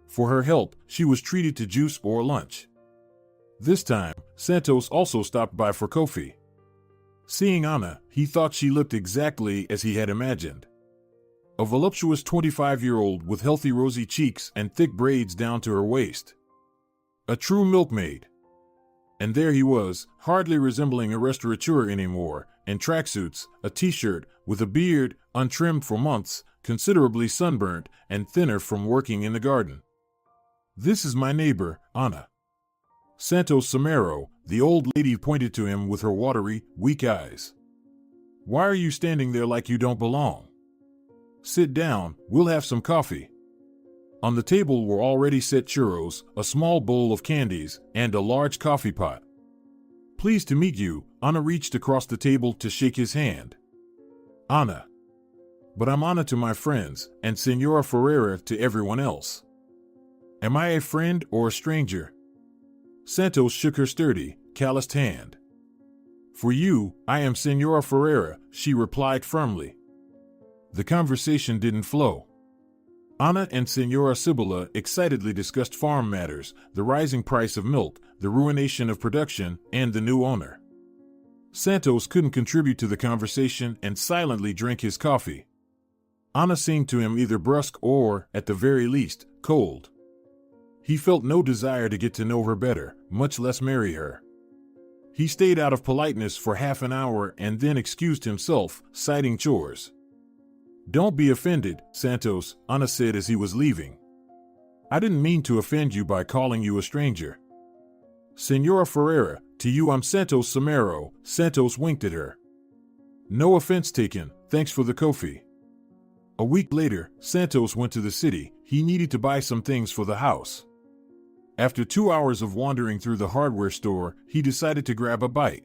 For her help, she was treated to juice or lunch. This time, Santos also stopped by for coffee. Seeing Anna, he thought she looked exactly as he had imagined. A voluptuous 25-year-old with healthy rosy cheeks and thick braids down to her waist. A true milkmaid. And there he was, hardly resembling a restaurateur anymore, in tracksuits, a t-shirt, with a beard, untrimmed for months, considerably sunburnt, and thinner from working in the garden. "This is my neighbor, Anna." Santos Somero, the old lady pointed to him with her watery, weak eyes. "Why are you standing there like you don't belong? Sit down, we'll have some coffee." On the table were already set churros, a small bowl of candies, and a large coffee pot. "Pleased to meet you." Anna reached across the table to shake his hand. "Anna. But I'm Anna to my friends, and Senora Ferreira to everyone else. Am I a friend or a stranger?" Santos shook her sturdy, calloused hand. "For you, I am Senora Ferreira," she replied firmly. The conversation didn't flow. Anna and Senora Sibylla excitedly discussed farm matters, the rising price of milk, the ruination of production, and the new owner. Santos couldn't contribute to the conversation and silently drank his coffee. Anna seemed to him either brusque or, at the very least, cold. He felt no desire to get to know her better, much less marry her. He stayed out of politeness for half an hour and then excused himself, citing chores. "Don't be offended, Santos," Anna said as he was leaving. "I didn't mean to offend you by calling you a stranger. Senora Ferreira, to you I'm Santos Somero." Santos winked at her. "No offense taken, thanks for the coffee." A week later, Santos went to the city. He needed to buy some things for the house. After 2 hours of wandering through the hardware store, he decided to grab a bite.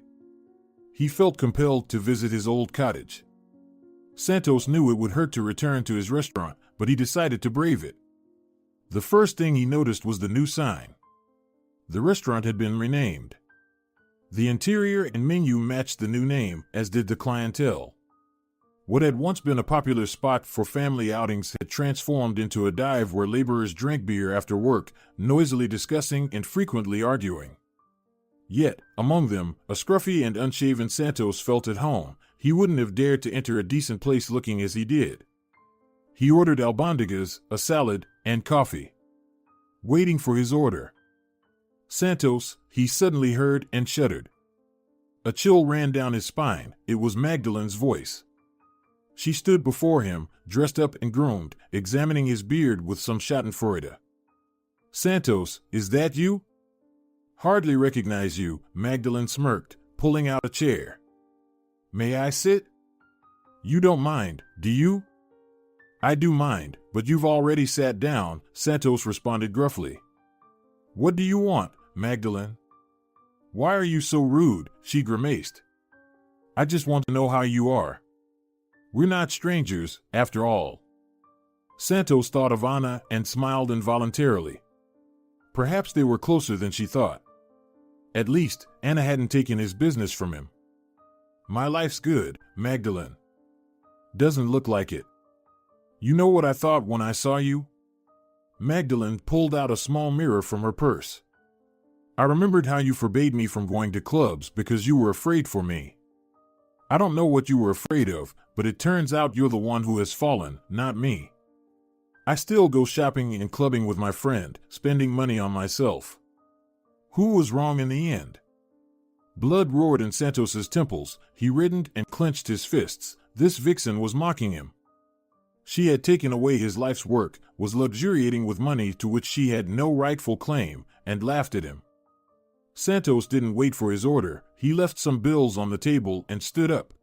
He felt compelled to visit his old cottage. Santos knew it would hurt to return to his restaurant, but he decided to brave it. The first thing he noticed was the new sign. The restaurant had been renamed. The interior and menu matched the new name, as did the clientele. What had once been a popular spot for family outings had transformed into a dive where laborers drank beer after work, noisily discussing and frequently arguing. Yet, among them, a scruffy and unshaven Santos felt at home. He wouldn't have dared to enter a decent place looking as he did. He ordered albondigas, a salad, and coffee. Waiting for his order. Santos, he suddenly heard and shuddered. A chill ran down his spine. It was Magdalene's voice. She stood before him, dressed up and groomed, examining his beard with some schadenfreude. "Santos, is that you?" "Hardly recognize you," Magdalene smirked, pulling out a chair. "May I sit?" "You don't mind, do you?" "I do mind, but you've already sat down," Santos responded gruffly. "What do you want, Magdalene?" "Why are you so rude?" she grimaced. "I just want to know how you are. We're not strangers, after all." Santos thought of Anna and smiled involuntarily. Perhaps they were closer than she thought. At least, Anna hadn't taken his business from him. "My life's good, Magdalene." "Doesn't look like it." "You know what I thought when I saw you?" Magdalene pulled out a small mirror from her purse. "I remembered how you forbade me from going to clubs because you were afraid for me. I don't know what you were afraid of, but it turns out you're the one who has fallen, not me. I still go shopping and clubbing with my friend, spending money on myself. Who was wrong in the end?" Blood roared in Santos's temples. He reddened and clenched his fists. This vixen was mocking him. She had taken away his life's work, was luxuriating with money to which she had no rightful claim, and laughed at him. Santos didn't wait for his order. He left some bills on the table and stood up.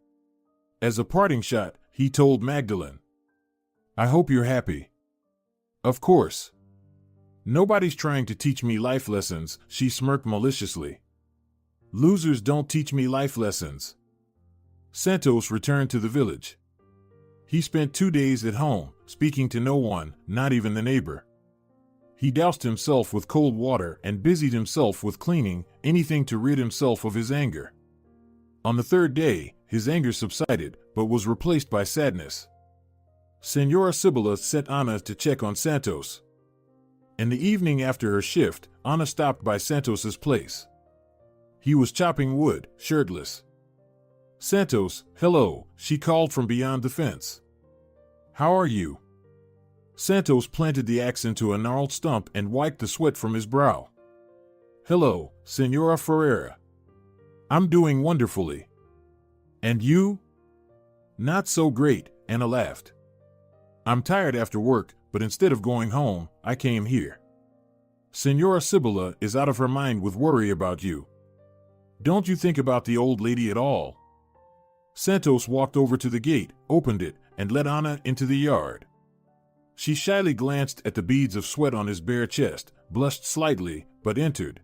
As a parting shot, he told Magdalene, "I hope you're happy." Of course. Nobody's trying to teach me life lessons, she smirked maliciously. Losers don't teach me life lessons. Santos returned to the village. He spent 2 days at home, speaking to no one, not even the neighbor. He doused himself with cold water and busied himself with cleaning, anything to rid himself of his anger. On the 3rd day, his anger subsided, but was replaced by sadness. Senora Cibilla sent Ana to check on Santos. In the evening after her shift, Ana stopped by Santos's place. He was chopping wood, shirtless. Santos, hello, she called from beyond the fence. How are you? Santos planted the axe into a gnarled stump and wiped the sweat from his brow. Hello, Senora Ferreira. I'm doing wonderfully. And you? Not so great, Ana laughed. I'm tired after work, but instead of going home, I came here. Senora Cibilla is out of her mind with worry about you. Don't you think about the old lady at all? Santos walked over to the gate, opened it, and let Ana into the yard. She shyly glanced at the beads of sweat on his bare chest, blushed slightly, but entered.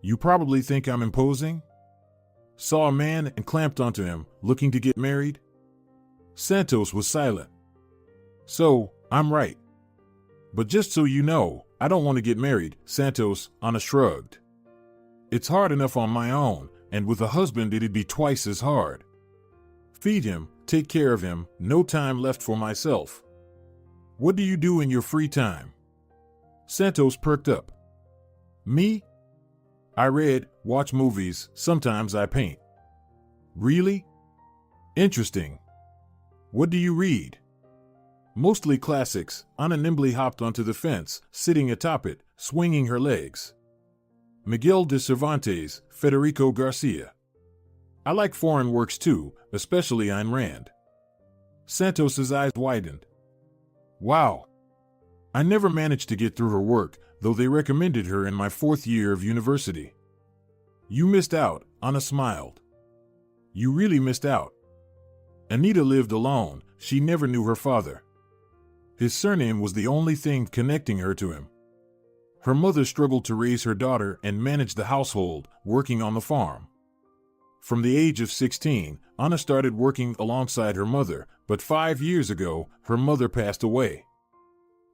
You probably think I'm imposing? Saw a man and clamped onto him, looking to get married? Santos was silent. So, I'm right. But just so you know, I don't want to get married, Santos, Ana shrugged. It's hard enough on my own, and with a husband it'd be twice as hard. Feed him, take care of him, no time left for myself. What do you do in your free time? Santos perked up. Me? I read, watch movies, sometimes I paint. Really? Interesting. What do you read? Mostly classics. Ana nimbly hopped onto the fence, sitting atop it, swinging her legs. Miguel de Cervantes, Federico Garcia. I like foreign works too, especially Ayn Rand. Santos's eyes widened. Wow. I never managed to get through her work, though they recommended her in my 4th year of university. You missed out, Ana smiled. You really missed out. Anita lived alone, she never knew her father. His surname was the only thing connecting her to him. Her mother struggled to raise her daughter and manage the household, working on the farm. From the age of 16, Ana started working alongside her mother, but 5 years ago, her mother passed away.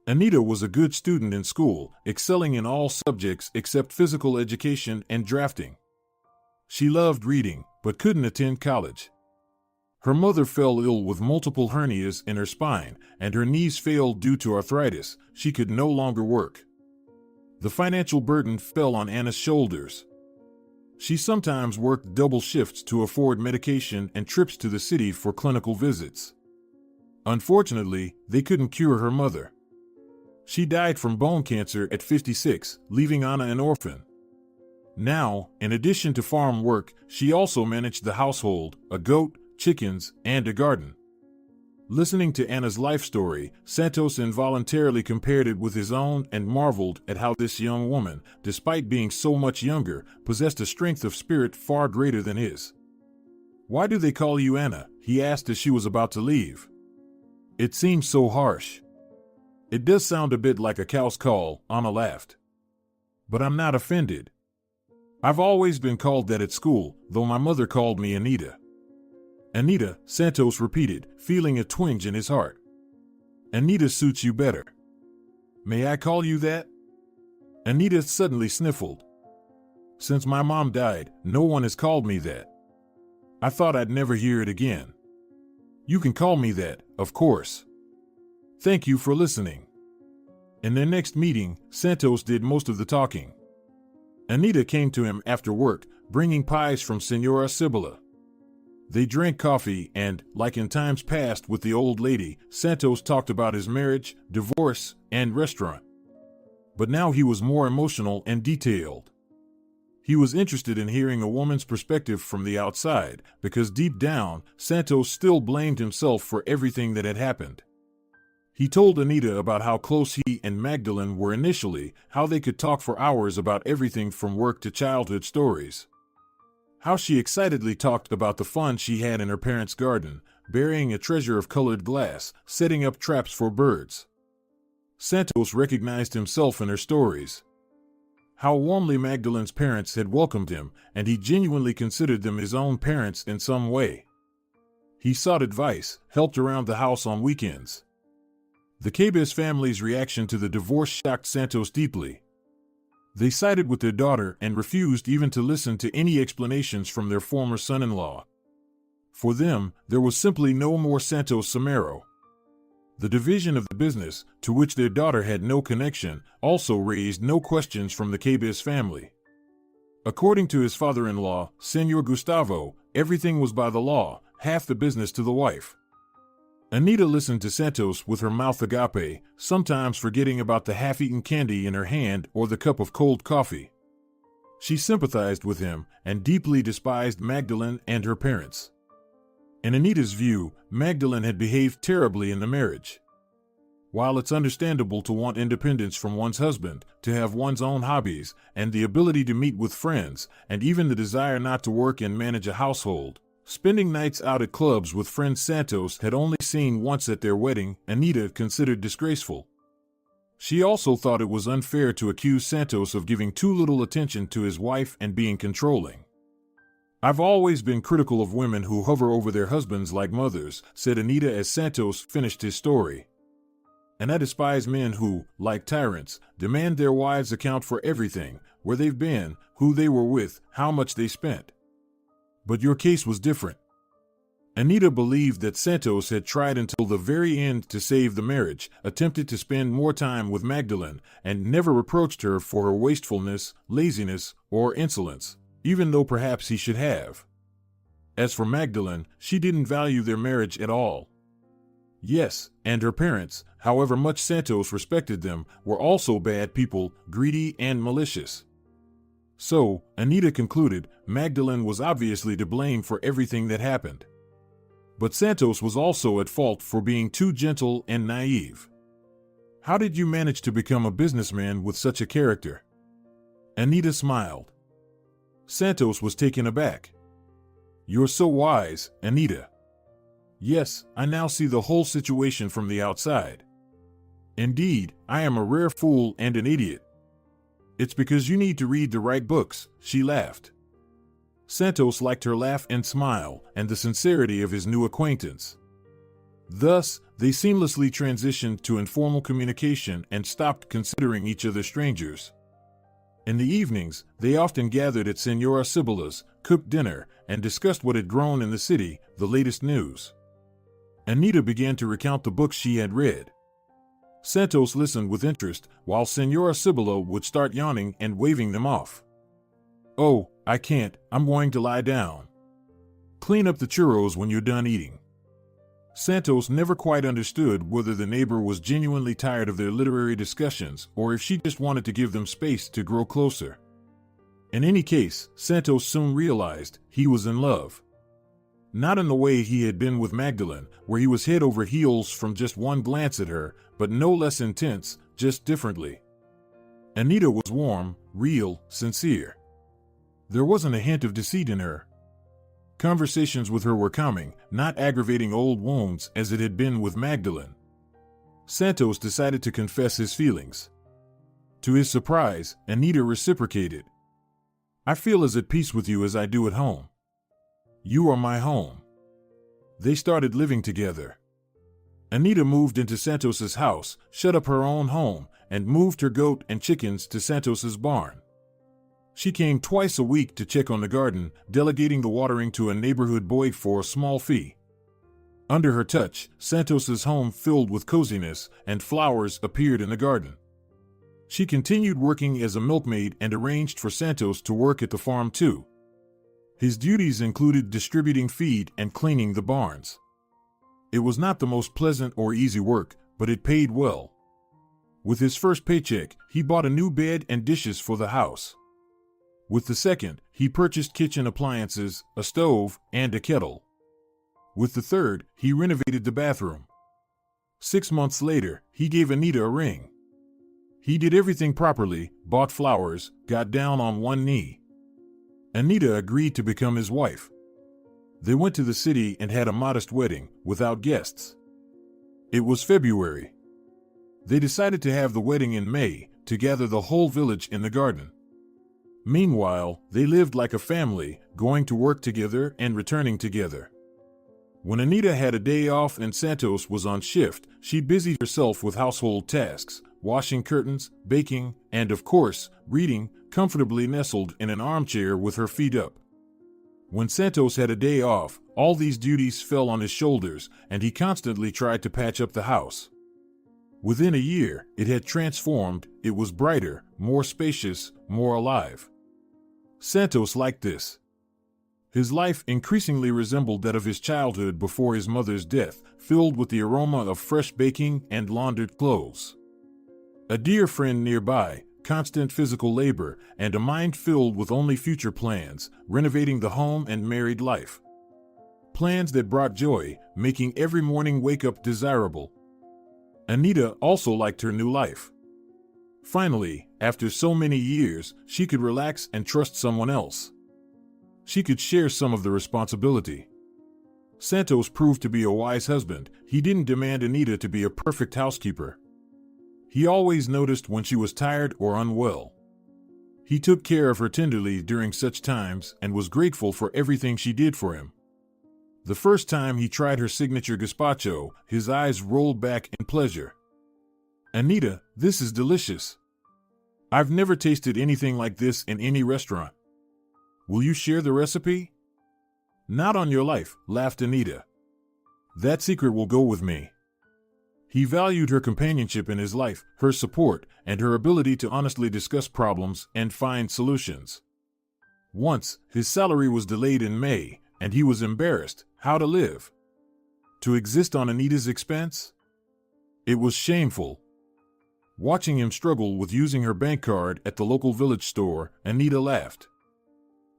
Anita was a good student in school, excelling in all subjects except physical education and drafting. She loved reading, but couldn't attend college. Her mother fell ill with multiple hernias in her spine, and her knees failed due to arthritis. She could no longer work. The financial burden fell on Ana's shoulders. She sometimes worked double shifts to afford medication and trips to the city for clinical visits. Unfortunately, they couldn't cure her mother. She died from bone cancer at 56, leaving Ana an orphan. Now, in addition to farm work, she also managed the household, a goat, chickens, and a garden. Listening to Ana's life story, Santos involuntarily compared it with his own and marveled at how this young woman, despite being so much younger, possessed a strength of spirit far greater than his. Why do they call you Ana? He asked as she was about to leave. It seems so harsh. It does sound a bit like a cow's call, Ana laughed. But I'm not offended. I've always been called that at school, though my mother called me Anita. Anita, Santos repeated, feeling a twinge in his heart. Anita suits you better. May I call you that? Anita suddenly sniffled. Since my mom died, no one has called me that. I thought I'd never hear it again. You can call me that, of course. Thank you for listening. In their next meeting, Santos did most of the talking. Anita came to him after work, bringing pies from Senora Cibilla. They drank coffee and, like in times past with the old lady, Santos talked about his marriage, divorce, and restaurant. But now he was more emotional and detailed. He was interested in hearing a woman's perspective from the outside, because deep down, Santos still blamed himself for everything that had happened. He told Anita about how close he and Magdalene were initially, how they could talk for hours about everything from work to childhood stories. How she excitedly talked about the fun she had in her parents' garden, burying a treasure of colored glass, setting up traps for birds. Santos recognized himself in her stories. How warmly Magdalene's parents had welcomed him, and he genuinely considered them his own parents in some way. He sought advice, helped around the house on weekends. The Cabez family's reaction to the divorce shocked Santos deeply. They sided with their daughter and refused even to listen to any explanations from their former son-in-law. For them, there was simply no more Santos Samaro. The division of the business, to which their daughter had no connection, also raised no questions from the Cabez family. According to his father-in-law, Senor Gustavo, everything was by the law, half the business to the wife. Anita listened to Santos with her mouth agape, sometimes forgetting about the half-eaten candy in her hand or the cup of cold coffee. She sympathized with him and deeply despised Magdalene and her parents. In Anita's view, Magdalene had behaved terribly in the marriage. While it's understandable to want independence from one's husband, to have one's own hobbies, and the ability to meet with friends, and even the desire not to work and manage a household, spending nights out at clubs with friends Santos had only seen once at their wedding, Anita considered disgraceful. She also thought it was unfair to accuse Santos of giving too little attention to his wife and being controlling. "I've always been critical of women who hover over their husbands like mothers," said Anita as Santos finished his story. "And I despise men who, like tyrants, demand their wives account for everything, where they've been, who they were with, how much they spent. But your case was different." Anita believed that Santos had tried until the very end to save the marriage, attempted to spend more time with Magdalene, and never reproached her for her wastefulness, laziness, or insolence, even though perhaps he should have. As for Magdalene, she didn't value their marriage at all. Yes, and her parents, however much Santos respected them, were also bad people, greedy and malicious. So, Anita concluded, Magdalene was obviously to blame for everything that happened. But Santos was also at fault for being too gentle and naive. "How did you manage to become a businessman with such a character?" Anita smiled. Santos was taken aback. "You're so wise, Anita." "Yes, I now see the whole situation from the outside. Indeed, I am a rare fool and an idiot." "It's because you need to read the right books," she laughed. Santos liked her laugh and smile, and the sincerity of his new acquaintance. Thus, they seamlessly transitioned to informal communication and stopped considering each other strangers. In the evenings, they often gathered at Senora Sibylla's, cooked dinner, and discussed what had grown in the city, the latest news. Anita began to recount the books she had read. Santos listened with interest, while Senora Sibylla would start yawning and waving them off. "Oh, I can't, I'm going to lie down. Clean up the churros when you're done eating." Santos never quite understood whether the neighbor was genuinely tired of their literary discussions or if she just wanted to give them space to grow closer. In any case, Santos soon realized he was in love. Not in the way he had been with Magdalene, where he was head over heels from just one glance at her, but no less intense, just differently. Anita was warm, real, sincere. There wasn't a hint of deceit in her. Conversations with her were calming, not aggravating old wounds as it had been with Magdalene. Santos decided to confess his feelings. To his surprise, Anita reciprocated. "I feel as at peace with you as I do at home. You are my home." They started living together. Anita moved into Santos's house, shut up her own home, and moved her goat and chickens to Santos's barn. She came twice a week to check on the garden, delegating the watering to a neighborhood boy for a small fee. Under her touch, Santos's home filled with coziness, and flowers appeared in the garden. She continued working as a milkmaid and arranged for Santos to work at the farm too. His duties included distributing feed and cleaning the barns. It was not the most pleasant or easy work, but it paid well. With his first paycheck, he bought a new bed and dishes for the house. With the second, he purchased kitchen appliances, a stove, and a kettle. With the third, he renovated the bathroom. 6 months later, he gave Anita a ring. He did everything properly, bought flowers, got down on one knee. Anita agreed to become his wife. They went to the city and had a modest wedding, without guests. It was February. They decided to have the wedding in May, to gather the whole village in the garden. Meanwhile, they lived like a family, going to work together and returning together. When Anita had a day off and Santos was on shift, she busied herself with household tasks, washing curtains, baking, and of course, reading, comfortably nestled in an armchair with her feet up. When Santos had a day off, all these duties fell on his shoulders, and he constantly tried to patch up the house. Within a year, it had transformed. It was brighter, more spacious, more alive. Santos liked this. His life increasingly resembled that of his childhood before his mother's death, filled with the aroma of fresh baking and laundered clothes. A dear friend nearby, constant physical labor, and a mind filled with only future plans, renovating the home and married life. Plans that brought joy, making every morning wake-up desirable. Anita also liked her new life. Finally, after so many years, she could relax and trust someone else. She could share some of the responsibility. Santos proved to be a wise husband. He didn't demand Anita to be a perfect housekeeper. He always noticed when she was tired or unwell. He took care of her tenderly during such times and was grateful for everything she did for him. The first time he tried her signature gazpacho, his eyes rolled back in pleasure. "Anita, this is delicious. I've never tasted anything like this in any restaurant. Will you share the recipe?" "Not on your life," laughed Anita. "That secret will go with me." He valued her companionship in his life, her support, and her ability to honestly discuss problems and find solutions. Once, his salary was delayed in May, and he was embarrassed. How to live? To exist on Anita's expense? It was shameful. Watching him struggle with using her bank card at the local village store, Anita laughed.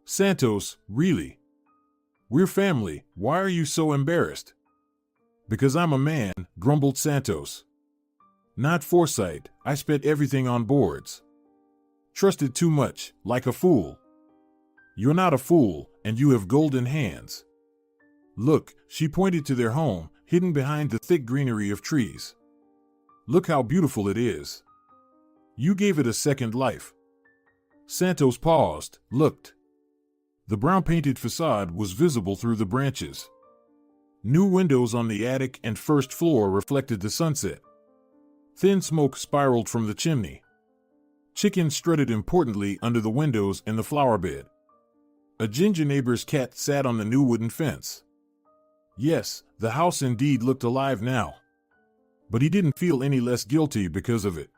"Santos, really? We're family. Why are you so embarrassed?" "Because I'm a man," grumbled Santos. "Not foresight. I spent everything on boards. Trusted too much, like a fool." "You're not a fool, and you have golden hands. Look," she pointed to their home, hidden behind the thick greenery of trees. "Look how beautiful it is. You gave it a second life." Santos paused, looked. The brown-painted facade was visible through the branches. New windows on the attic and first floor reflected the sunset. Thin smoke spiraled from the chimney. Chickens strutted importantly under the windows in the flower bed. A ginger neighbor's cat sat on the new wooden fence. Yes, the house indeed looked alive now. But he didn't feel any less guilty because of it.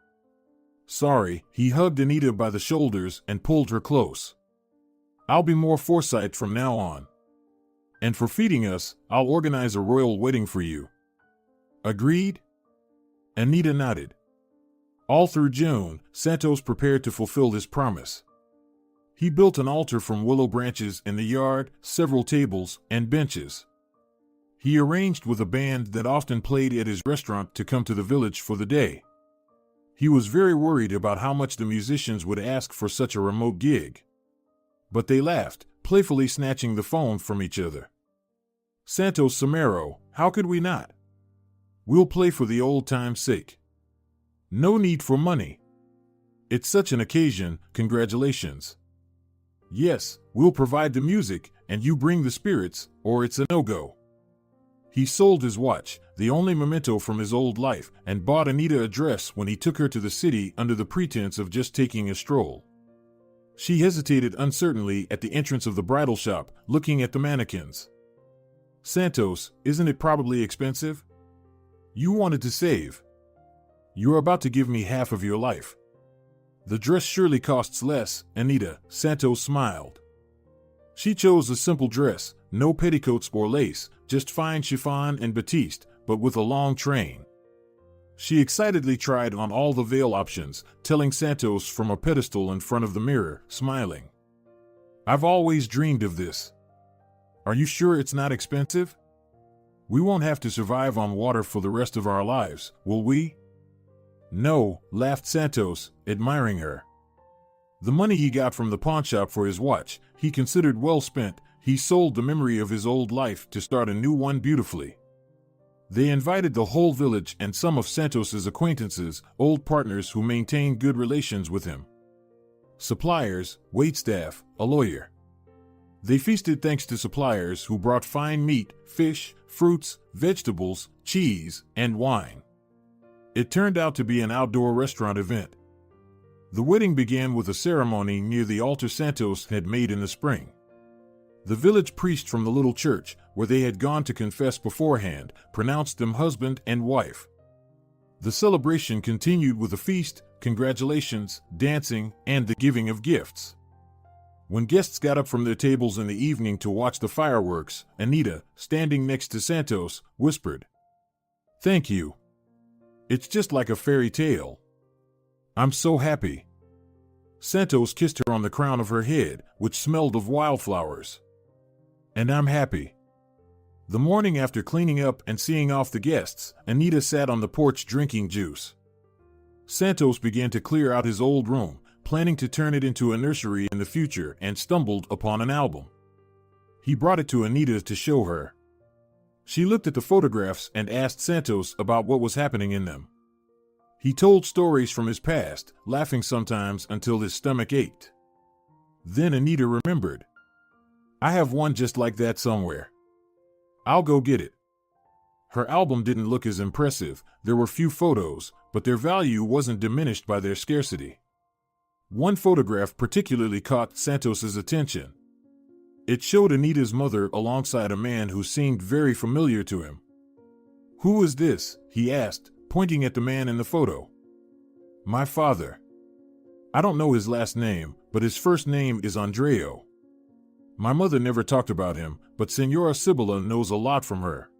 "Sorry," he hugged Anita by the shoulders and pulled her close. "I'll be more foresight from now on. And for feeding us, I'll organize a royal wedding for you." "Agreed?" Anita nodded. All through June, Santos prepared to fulfill his promise. He built an altar from willow branches in the yard, several tables, and benches. He arranged with a band that often played at his restaurant to come to the village for the day. He was very worried about how much the musicians would ask for such a remote gig. But they laughed, playfully snatching the phone from each other. "Santos Somero, how could we not? We'll play for the old time's sake. No need for money. It's such an occasion, congratulations. Yes, we'll provide the music, and you bring the spirits, or it's a no-go." He sold his watch, the only memento from his old life, and bought Anita a dress when he took her to the city under the pretense of just taking a stroll. She hesitated uncertainly at the entrance of the bridal shop, looking at the mannequins. "Santos, isn't it probably expensive? You wanted to save. You're about to give me half of your life." "The dress surely costs less, Anita," Santos smiled. She chose a simple dress, no petticoats or lace, just fine chiffon and batiste, but with a long train. She excitedly tried on all the veil options, telling Santos from a pedestal in front of the mirror, smiling. "I've always dreamed of this. Are you sure it's not expensive? We won't have to survive on water for the rest of our lives, will we?" "No," laughed Santos, admiring her. The money he got from the pawnshop for his watch, he considered well spent. He sold the memory of his old life to start a new one beautifully. They invited the whole village and some of Santos's acquaintances, old partners who maintained good relations with him. Suppliers, waitstaff, a lawyer. They feasted thanks to suppliers who brought fine meat, fish, fruits, vegetables, cheese, and wine. It turned out to be an outdoor restaurant event. The wedding began with a ceremony near the altar Santos had made in the spring. The village priest from the little church, where they had gone to confess beforehand, pronounced them husband and wife. The celebration continued with a feast, congratulations, dancing, and the giving of gifts. When guests got up from their tables in the evening to watch the fireworks, Anita, standing next to Santos, whispered, "Thank you. It's just like a fairy tale. I'm so happy." Santos kissed her on the crown of her head, which smelled of wildflowers. "And I'm happy." The morning after cleaning up and seeing off the guests, Anita sat on the porch drinking juice. Santos began to clear out his old room, planning to turn it into a nursery in the future, and stumbled upon an album. He brought it to Anita to show her. She looked at the photographs and asked Santos about what was happening in them. He told stories from his past, laughing sometimes until his stomach ached. Then Anita remembered. "I have one just like that somewhere. I'll go get it." Her album didn't look as impressive. There were few photos, but their value wasn't diminished by their scarcity. One photograph particularly caught Santos's attention. It showed Anita's mother alongside a man who seemed very familiar to him. "Who is this?" he asked, pointing at the man in the photo. "My father. I don't know his last name, but his first name is Andreo. My mother never talked about him, but Senora Sibylla knows a lot from her.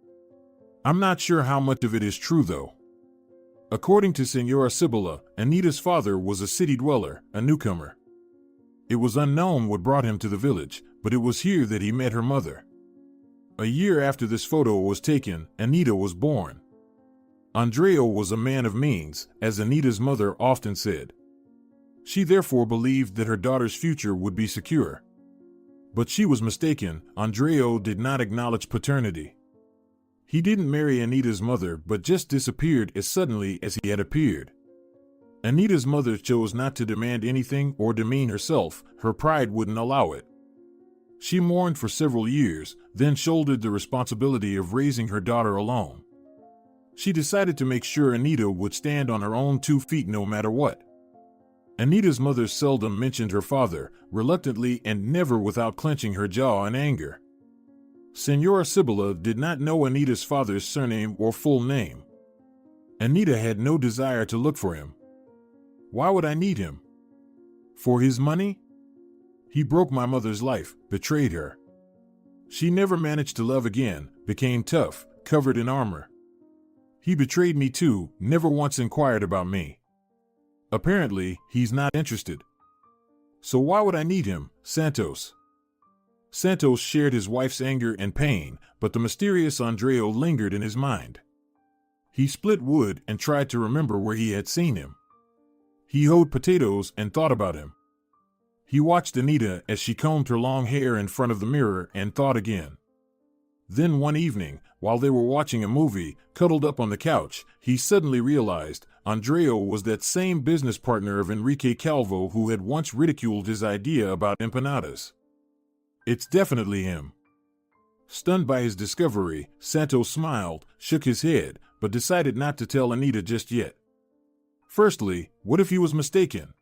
I'm not sure how much of it is true, though." According to Senora Sibylla, Anita's father was a city dweller, a newcomer. It was unknown what brought him to the village, but it was here that he met her mother. A year after this photo was taken, Anita was born. Andreo was a man of means, as Anita's mother often said. She therefore believed that her daughter's future would be secure. But she was mistaken. Andreo did not acknowledge paternity. He didn't marry Anita's mother, but just disappeared as suddenly as he had appeared. Anita's mother chose not to demand anything or demean herself. Her pride wouldn't allow it. She mourned for several years, then shouldered the responsibility of raising her daughter alone. She decided to make sure Anita would stand on her own 2 feet no matter what. Anita's mother seldom mentioned her father, reluctantly and never without clenching her jaw in anger. Senora Sibylla did not know Anita's father's surname or full name. Anita had no desire to look for him. Why would I need him? For his money? He broke my mother's life, betrayed her. She never managed to love again, became tough, covered in armor. He betrayed me too, never once inquired about me. Apparently, he's not interested. So why would I need him, Santos? Santos shared his wife's anger and pain, but the mysterious Andreo lingered in his mind. He split wood and tried to remember where he had seen him. He hoed potatoes and thought about him. He watched Anita as she combed her long hair in front of the mirror and thought again. Then one evening, while they were watching a movie, cuddled up on the couch, he suddenly realized Andreo was that same business partner of Enrique Calvo who had once ridiculed his idea about empanadas. It's definitely him. Stunned by his discovery, Santos smiled, shook his head, but decided not to tell Anita just yet. Firstly, what if he was mistaken?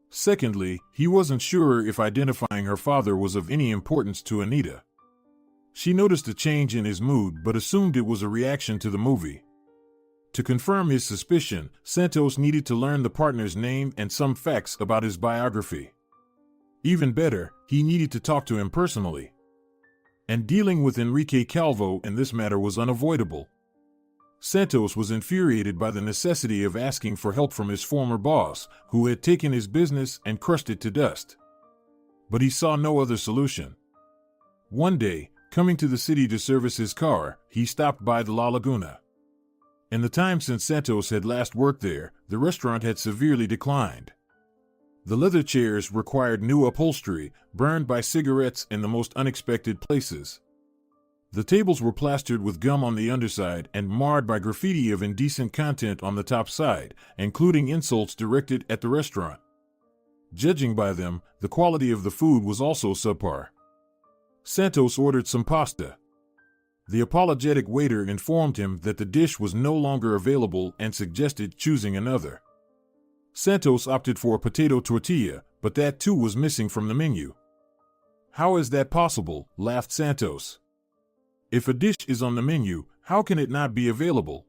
Secondly, he wasn't sure if identifying her father was of any importance to Anita. She noticed a change in his mood but assumed it was a reaction to the movie. To confirm his suspicion, Santos needed to learn the partner's name and some facts about his biography. Even better, he needed to talk to him personally. And dealing with Enrique Calvo in this matter was unavoidable. Santos was infuriated by the necessity of asking for help from his former boss, who had taken his business and crushed it to dust. But he saw no other solution. One day, coming to the city to service his car, he stopped by the La Laguna. In the time since Santos had last worked there, the restaurant had severely declined. The leather chairs required new upholstery, burned by cigarettes in the most unexpected places. The tables were plastered with gum on the underside and marred by graffiti of indecent content on the top side, including insults directed at the restaurant. Judging by them, the quality of the food was also subpar. Santos ordered some pasta. The apologetic waiter informed him that the dish was no longer available and suggested choosing another. Santos opted for a potato tortilla, but that too was missing from the menu. "How is that possible?" laughed Santos. "If a dish is on the menu, how can it not be available?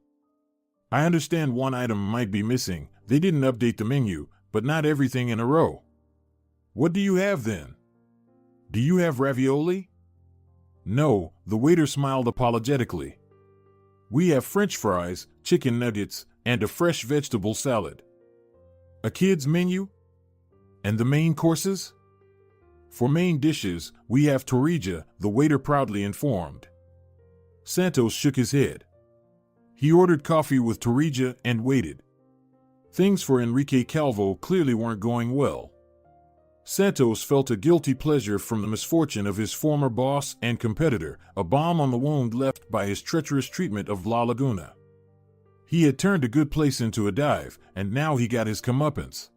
I understand one item might be missing, they didn't update the menu, but not everything in a row. What do you have then? Do you have ravioli?" "No," the waiter smiled apologetically. "We have French fries, chicken nuggets, and a fresh vegetable salad." "A kid's menu? And the main courses?" "For main dishes, we have tortilla," the waiter proudly informed. Santos shook his head. He ordered coffee with tortilla and waited. Things for Enrique Calvo clearly weren't going well. Santos felt a guilty pleasure from the misfortune of his former boss and competitor, a balm on the wound left by his treacherous treatment of La Laguna. He had turned a good place into a dive, and now he got his comeuppance.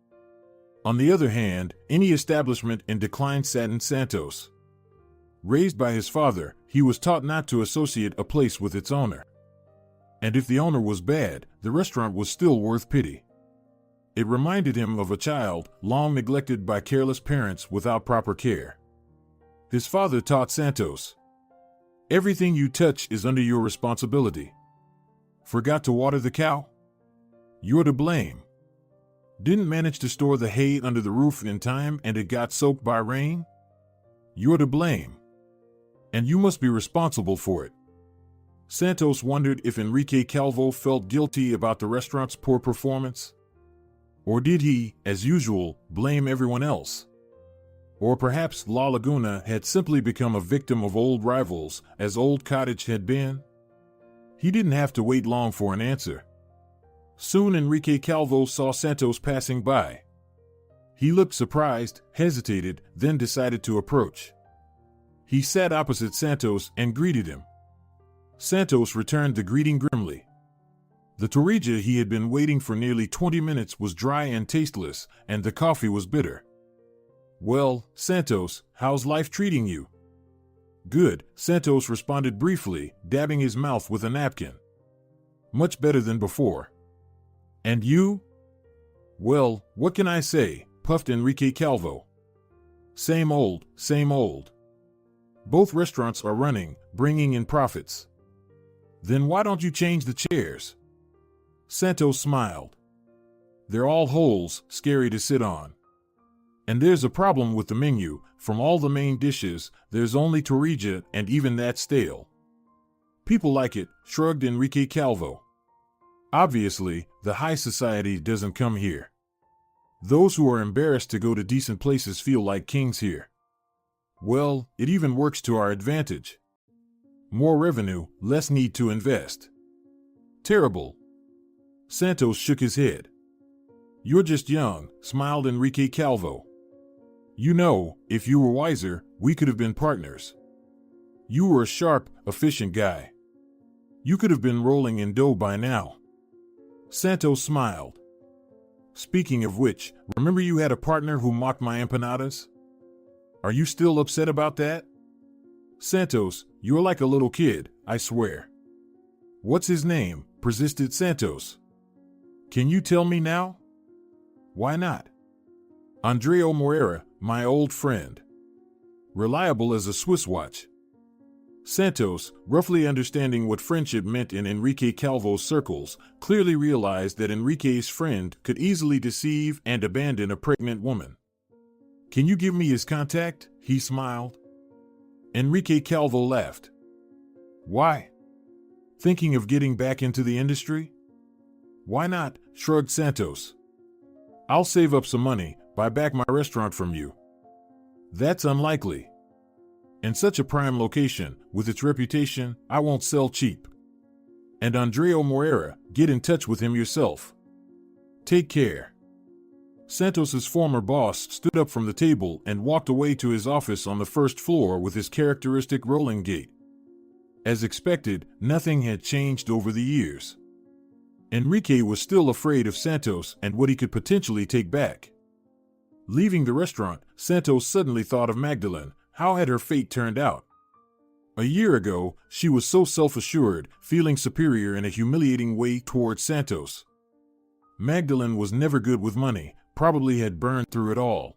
On the other hand, any establishment in decline saddened Santos. Raised by his father, he was taught not to associate a place with its owner. And if the owner was bad, the restaurant was still worth pity. It reminded him of a child, long neglected by careless parents without proper care. His father taught Santos, "Everything you touch is under your responsibility. Forgot to water the cow? You're to blame. Didn't manage to store the hay under the roof in time and it got soaked by rain? You're to blame. And you must be responsible for it." Santos wondered if Enrique Calvo felt guilty about the restaurant's poor performance. Or did he, as usual, blame everyone else? Or perhaps La Laguna had simply become a victim of old rivals, as Old Cottage had been? He didn't have to wait long for an answer. Soon Enrique Calvo saw Santos passing by. He looked surprised, hesitated, then decided to approach. He sat opposite Santos and greeted him. Santos returned the greeting grimly. The tortilla he had been waiting for nearly 20 minutes was dry and tasteless, and the coffee was bitter. "Well, Santos, how's life treating you?" "Good," Santos responded briefly, dabbing his mouth with a napkin. "Much better than before." "And you?" "Well, what can I say?" puffed Enrique Calvo. Same old, same old. Both restaurants are running, bringing in profits." "Then why don't you change the chairs?" Santos smiled. "They're all holes, scary to sit on. And there's a problem with the menu. From all the main dishes, there's only tortilla, and even that stale." "People like it," shrugged Enrique Calvo. "Obviously, the high society doesn't come here. Those who are embarrassed to go to decent places feel like kings here. Well, it even works to our advantage. More revenue, less need to invest." "Terrible." Santos shook his head. "You're just young," smiled Enrique Calvo. "You know, if you were wiser, we could have been partners. You were a sharp, efficient guy. You could have been rolling in dough by now." Santos smiled. "Speaking of which, remember you had a partner who mocked my empanadas? Are you still upset about that?" "Santos, you're like a little kid, I swear." "What's his name?" persisted Santos. "Can you tell me now?" "Why not?" "Andreo Moreira, my old friend. Reliable as a Swiss watch." Santos, roughly understanding what friendship meant in Enrique Calvo's circles, clearly realized that Enrique's friend could easily deceive and abandon a pregnant woman. "Can you give me his contact?" he smiled. Enrique Calvo laughed. "Why? Thinking of getting back into the industry?" "Why not?" shrugged Santos. "I'll save up some money, buy back my restaurant from you." "That's unlikely. In such a prime location, with its reputation, I won't sell cheap. And Andreo Moreira, get in touch with him yourself. Take care." Santos's former boss stood up from the table and walked away to his office on the first floor with his characteristic rolling gait. As expected, nothing had changed over the years. Enrique was still afraid of Santos and what he could potentially take back. Leaving the restaurant, Santos suddenly thought of Magdalene. How had her fate turned out? A year ago, she was so self-assured, feeling superior in a humiliating way towards Santos. Magdalene was never good with money, probably had burned through it all.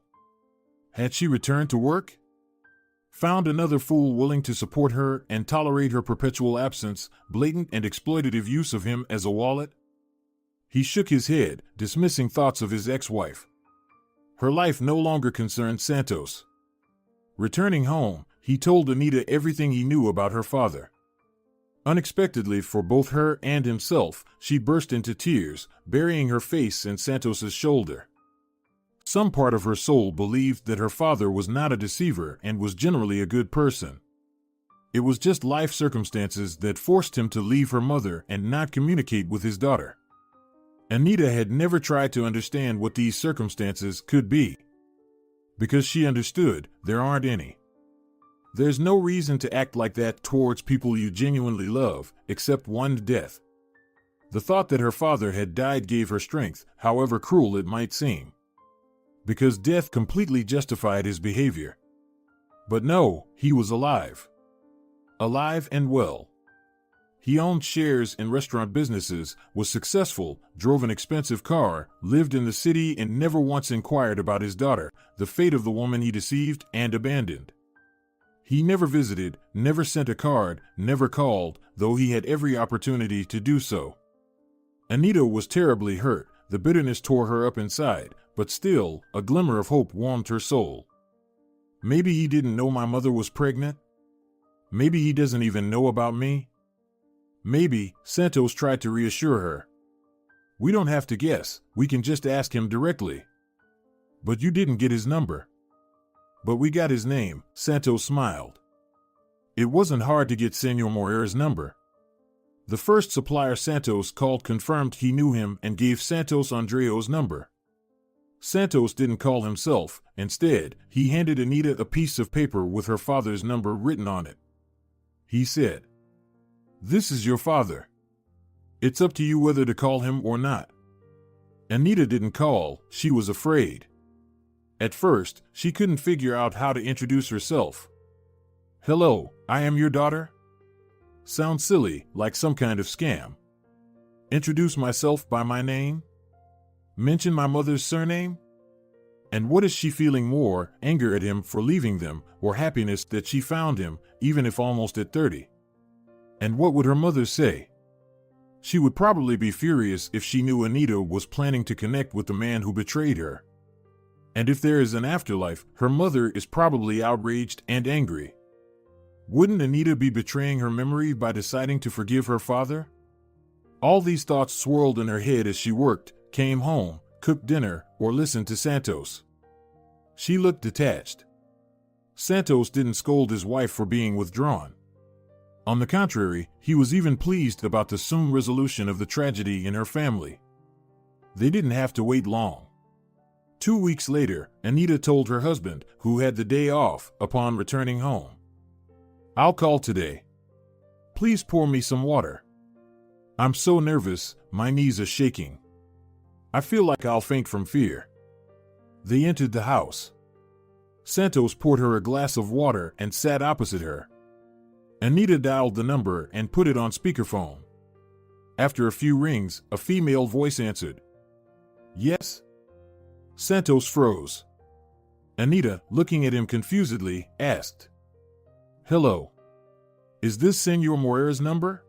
Had she returned to work? Found another fool willing to support her and tolerate her perpetual absence, blatant and exploitative use of him as a wallet? He shook his head, dismissing thoughts of his ex-wife. Her life no longer concerned Santos. Returning home, he told Anita everything he knew about her father. Unexpectedly for both her and himself, she burst into tears, burying her face in Santos's shoulder. Some part of her soul believed that her father was not a deceiver and was generally a good person. It was just life circumstances that forced him to leave her mother and not communicate with his daughter. Anita had never tried to understand what these circumstances could be. Because she understood, there aren't any. There's no reason to act like that towards people you genuinely love, except one's death. The thought that her father had died gave her strength, however cruel it might seem. Because death completely justified his behavior. But no, he was alive. Alive and well. He owned shares in restaurant businesses, was successful, drove an expensive car, lived in the city and never once inquired about his daughter, the fate of the woman he deceived and abandoned. He never visited, never sent a card, never called, though he had every opportunity to do so. Anita was terribly hurt, the bitterness tore her up inside, but still, a glimmer of hope warmed her soul. Maybe he didn't know my mother was pregnant? Maybe he doesn't even know about me? Maybe, Santos tried to reassure her. We don't have to guess, we can just ask him directly. But you didn't get his number. But we got his name, Santos smiled. It wasn't hard to get Senor Moreira's number. The first supplier Santos called confirmed he knew him and gave Santos Andreo's number. Santos didn't call himself, instead, he handed Anita a piece of paper with her father's number written on it. He said, "This is your father. It's up to you whether to call him or not." Anita didn't call, she was afraid. At first, she couldn't figure out how to introduce herself. "Hello, I am your daughter?" Sounds silly, like some kind of scam. Introduce myself by my name? Mention my mother's surname? And what is she feeling more, anger at him for leaving them, or happiness that she found him, even if almost at 30? And what would her mother say? She would probably be furious if she knew Anita was planning to connect with the man who betrayed her. And if there is an afterlife, her mother is probably outraged and angry. Wouldn't Anita be betraying her memory by deciding to forgive her father? All these thoughts swirled in her head as she worked, came home, cooked dinner, or listened to Santos. She looked detached. Santos didn't scold his wife for being withdrawn. On the contrary, he was even pleased about the soon resolution of the tragedy in her family. They didn't have to wait long. 2 weeks later, Anita told her husband, who had the day off, upon returning home, "I'll call today. Please pour me some water. I'm so nervous, my knees are shaking. I feel like I'll faint from fear." They entered the house. Santos poured her a glass of water and sat opposite her. Anita dialed the number and put it on speakerphone. After a few rings, a female voice answered. "Yes?" Santos froze. Anita, looking at him confusedly, asked, "Hello. Is this Senor Moreira's number?"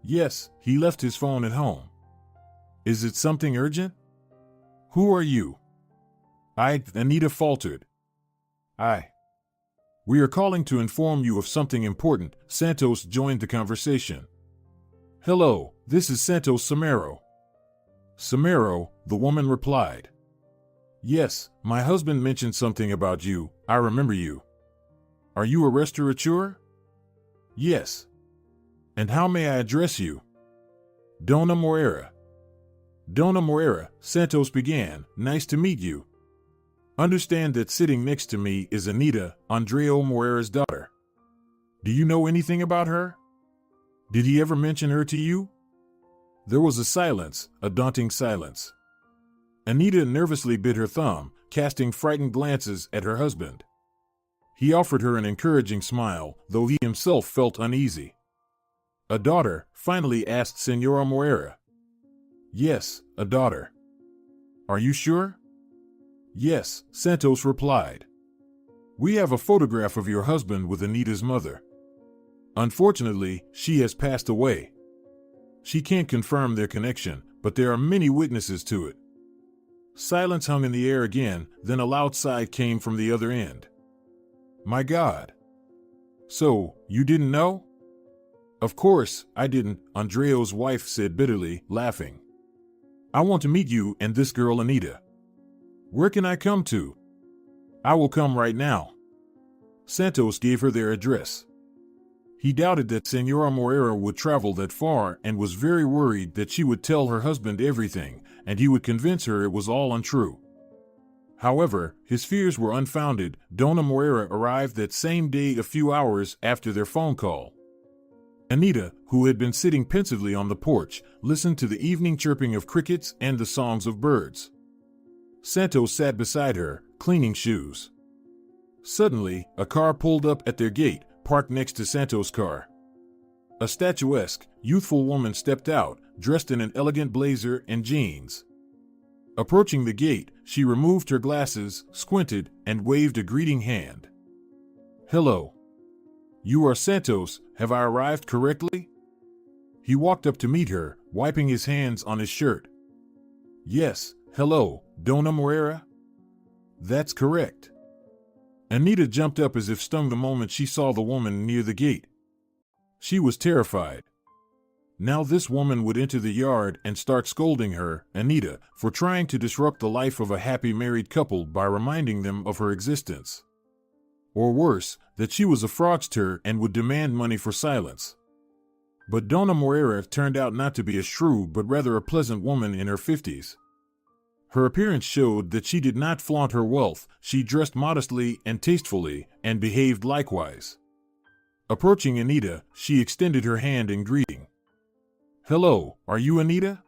"Yes, he left his phone at home." "Is it something urgent?" "Who are you?" Anita faltered. "We are calling to inform you of something important." Santos joined the conversation. "Hello, this is Santos Samero." "Samero," the woman replied. "Yes, my husband mentioned something about you, I remember you. Are you a restaurateur?" "Yes." "And how may I address you?" "Dona Moreira." "Dona Moreira," Santos began, "nice to meet you. Understand that sitting next to me is Anita, Andreo Moreira's daughter. Do you know anything about her?" Did he ever mention her to you? There was a silence, a daunting silence. Anita nervously bit her thumb, casting frightened glances at her husband. He offered her an encouraging smile, though he himself felt uneasy. A daughter? Finally asked Senora Moreira. Yes, a daughter. Are you sure? Yes, Santos replied. We have a photograph of your husband with Anita's mother. Unfortunately, she has passed away. She can't confirm their connection, but there are many witnesses to it. Silence hung in the air again, then a loud sigh came from the other end. My God. So, you didn't know? Of course, I didn't, Andreo's wife said bitterly, laughing. I want to meet you and this girl Anita. Where can I come to? I will come right now. Santos gave her their address. He doubted that Senora Moreira would travel that far and was very worried that she would tell her husband everything, and he would convince her it was all untrue. However, his fears were unfounded. Dona Moreira arrived that same day a few hours after their phone call. Anita, who had been sitting pensively on the porch, listened to the evening chirping of crickets and the songs of birds. Santos sat beside her, cleaning shoes. Suddenly, a car pulled up at their gate, parked next to Santos' car. A statuesque, youthful woman stepped out, dressed in an elegant blazer and jeans. Approaching the gate, she removed her glasses, squinted, and waved a greeting hand. Hello. You are Santos, have I arrived correctly? He walked up to meet her, wiping his hands on his shirt. Yes, hello, Dona Moreira? That's correct. Anita jumped up as if stung the moment she saw the woman near the gate. She was terrified. Now this woman would enter the yard and start scolding her, Anita, for trying to disrupt the life of a happy married couple by reminding them of her existence. Or worse, that she was a fraudster and would demand money for silence. But Dona Moreira turned out not to be a shrew but rather a pleasant woman in her 50s. Her appearance showed that she did not flaunt her wealth, she dressed modestly and tastefully, and behaved likewise. Approaching Anita, she extended her hand in greeting. Hello, are you Anita?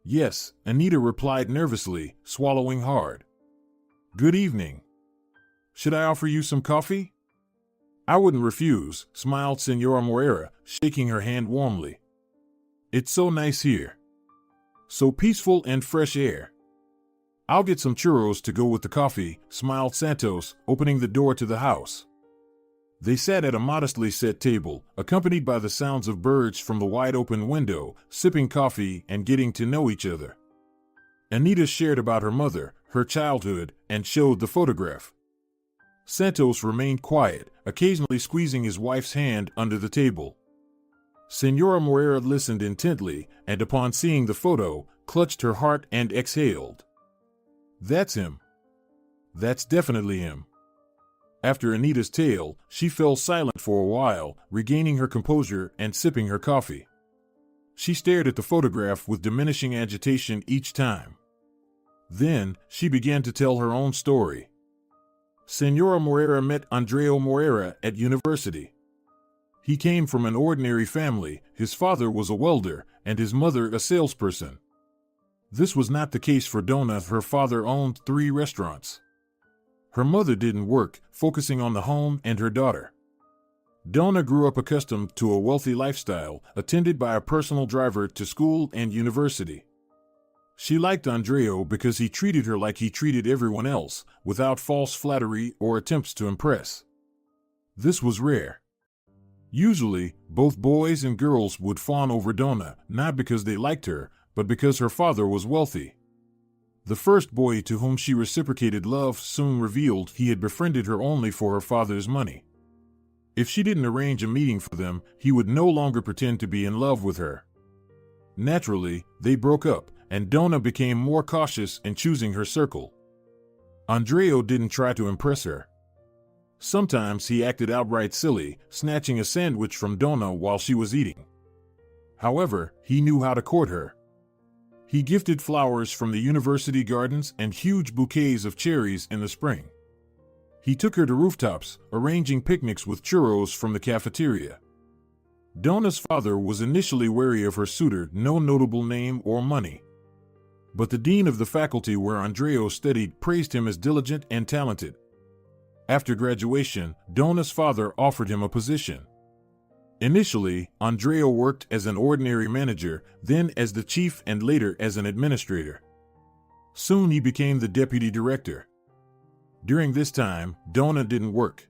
Yes, Anita replied nervously, swallowing hard. Good evening. Should I offer you some coffee? I wouldn't refuse, smiled Senora Moreira, shaking her hand warmly. It's so nice here. So peaceful and fresh air. I'll get some churros to go with the coffee, smiled Santos, opening the door to the house. They sat at a modestly set table, accompanied by the sounds of birds from the wide-open window, sipping coffee and getting to know each other. Anita shared about her mother, her childhood, and showed the photograph. Santos remained quiet, occasionally squeezing his wife's hand under the table. Senora Moreira listened intently, and upon seeing the photo, clutched her heart and exhaled. That's him. That's definitely him. After Anita's tale, she fell silent for a while, regaining her composure and sipping her coffee. She stared at the photograph with diminishing agitation each time. Then, she began to tell her own story. Senora Moreira met Andreo Moreira at university. He came from an ordinary family, his father was a welder, and his mother a salesperson. This was not the case for Dona. Her father owned 3 restaurants. Her mother didn't work, focusing on the home and her daughter. Dona grew up accustomed to a wealthy lifestyle, attended by a personal driver to school and university. She liked Andreo because he treated her like he treated everyone else, without false flattery or attempts to impress. This was rare. Usually, both boys and girls would fawn over Dona, not because they liked her, but because her father was wealthy. The first boy to whom she reciprocated love soon revealed he had befriended her only for her father's money. If she didn't arrange a meeting for them, he would no longer pretend to be in love with her. Naturally, they broke up, and Dona became more cautious in choosing her circle. Andreo didn't try to impress her. Sometimes he acted outright silly, snatching a sandwich from Dona while she was eating. However, he knew how to court her. He gifted flowers from the university gardens and huge bouquets of cherries in the spring. He took her to rooftops, arranging picnics with churros from the cafeteria. Dona's father was initially wary of her suitor, no notable name or money. But the dean of the faculty where Andrea studied praised him as diligent and talented. After graduation, Dona's father offered him a position. Initially, Andrea worked as an ordinary manager, then as the chief and later as an administrator. Soon he became the deputy director. During this time, Dona didn't work.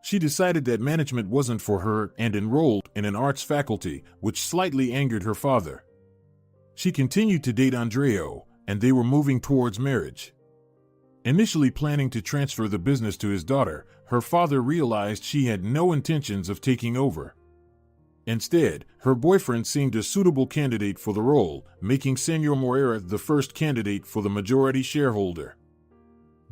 She decided that management wasn't for her and enrolled in an arts faculty, which slightly angered her father. She continued to date Andrea, and they were moving towards marriage. Initially planning to transfer the business to his daughter, her father realized she had no intentions of taking over. Instead, her boyfriend seemed a suitable candidate for the role, making Senor Moreira the first candidate for the majority shareholder.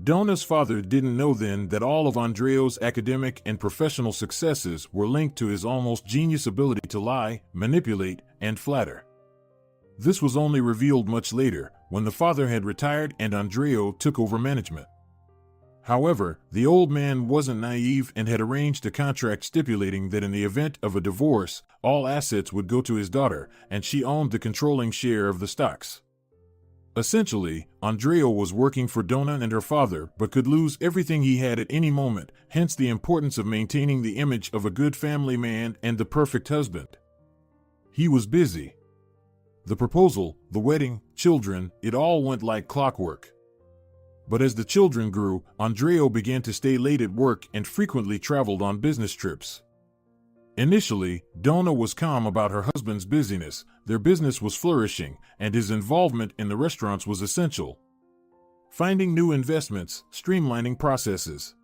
Dona's father didn't know then that all of Andrea's academic and professional successes were linked to his almost genius ability to lie, manipulate, and flatter. This was only revealed much later, when the father had retired and Andrea took over management. However, the old man wasn't naive and had arranged a contract stipulating that in the event of a divorce, all assets would go to his daughter, and she owned the controlling share of the stocks. Essentially, Andrea was working for Dona and her father but could lose everything he had at any moment, hence the importance of maintaining the image of a good family man and the perfect husband. He was busy. The proposal, the wedding, children, it all went like clockwork. But as the children grew, Andrea began to stay late at work and frequently traveled on business trips. Initially, Dona was calm about her husband's busyness, their business was flourishing, and his involvement in the restaurants was essential. Finding new investments, streamlining processes.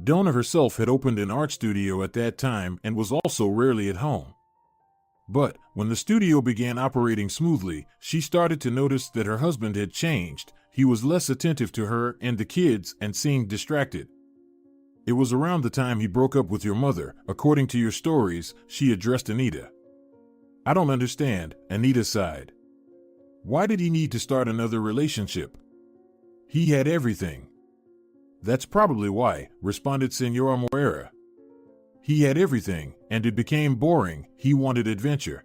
Dona herself had opened an art studio at that time and was also rarely at home. But, when the studio began operating smoothly, she started to notice that her husband had changed. He was less attentive to her and the kids and seemed distracted. It was around the time he broke up with your mother, according to your stories, she addressed Anita. I don't understand, Anita sighed. Why did he need to start another relationship? He had everything. That's probably why, responded Senora Moreira. He had everything, and it became boring, he wanted adventure.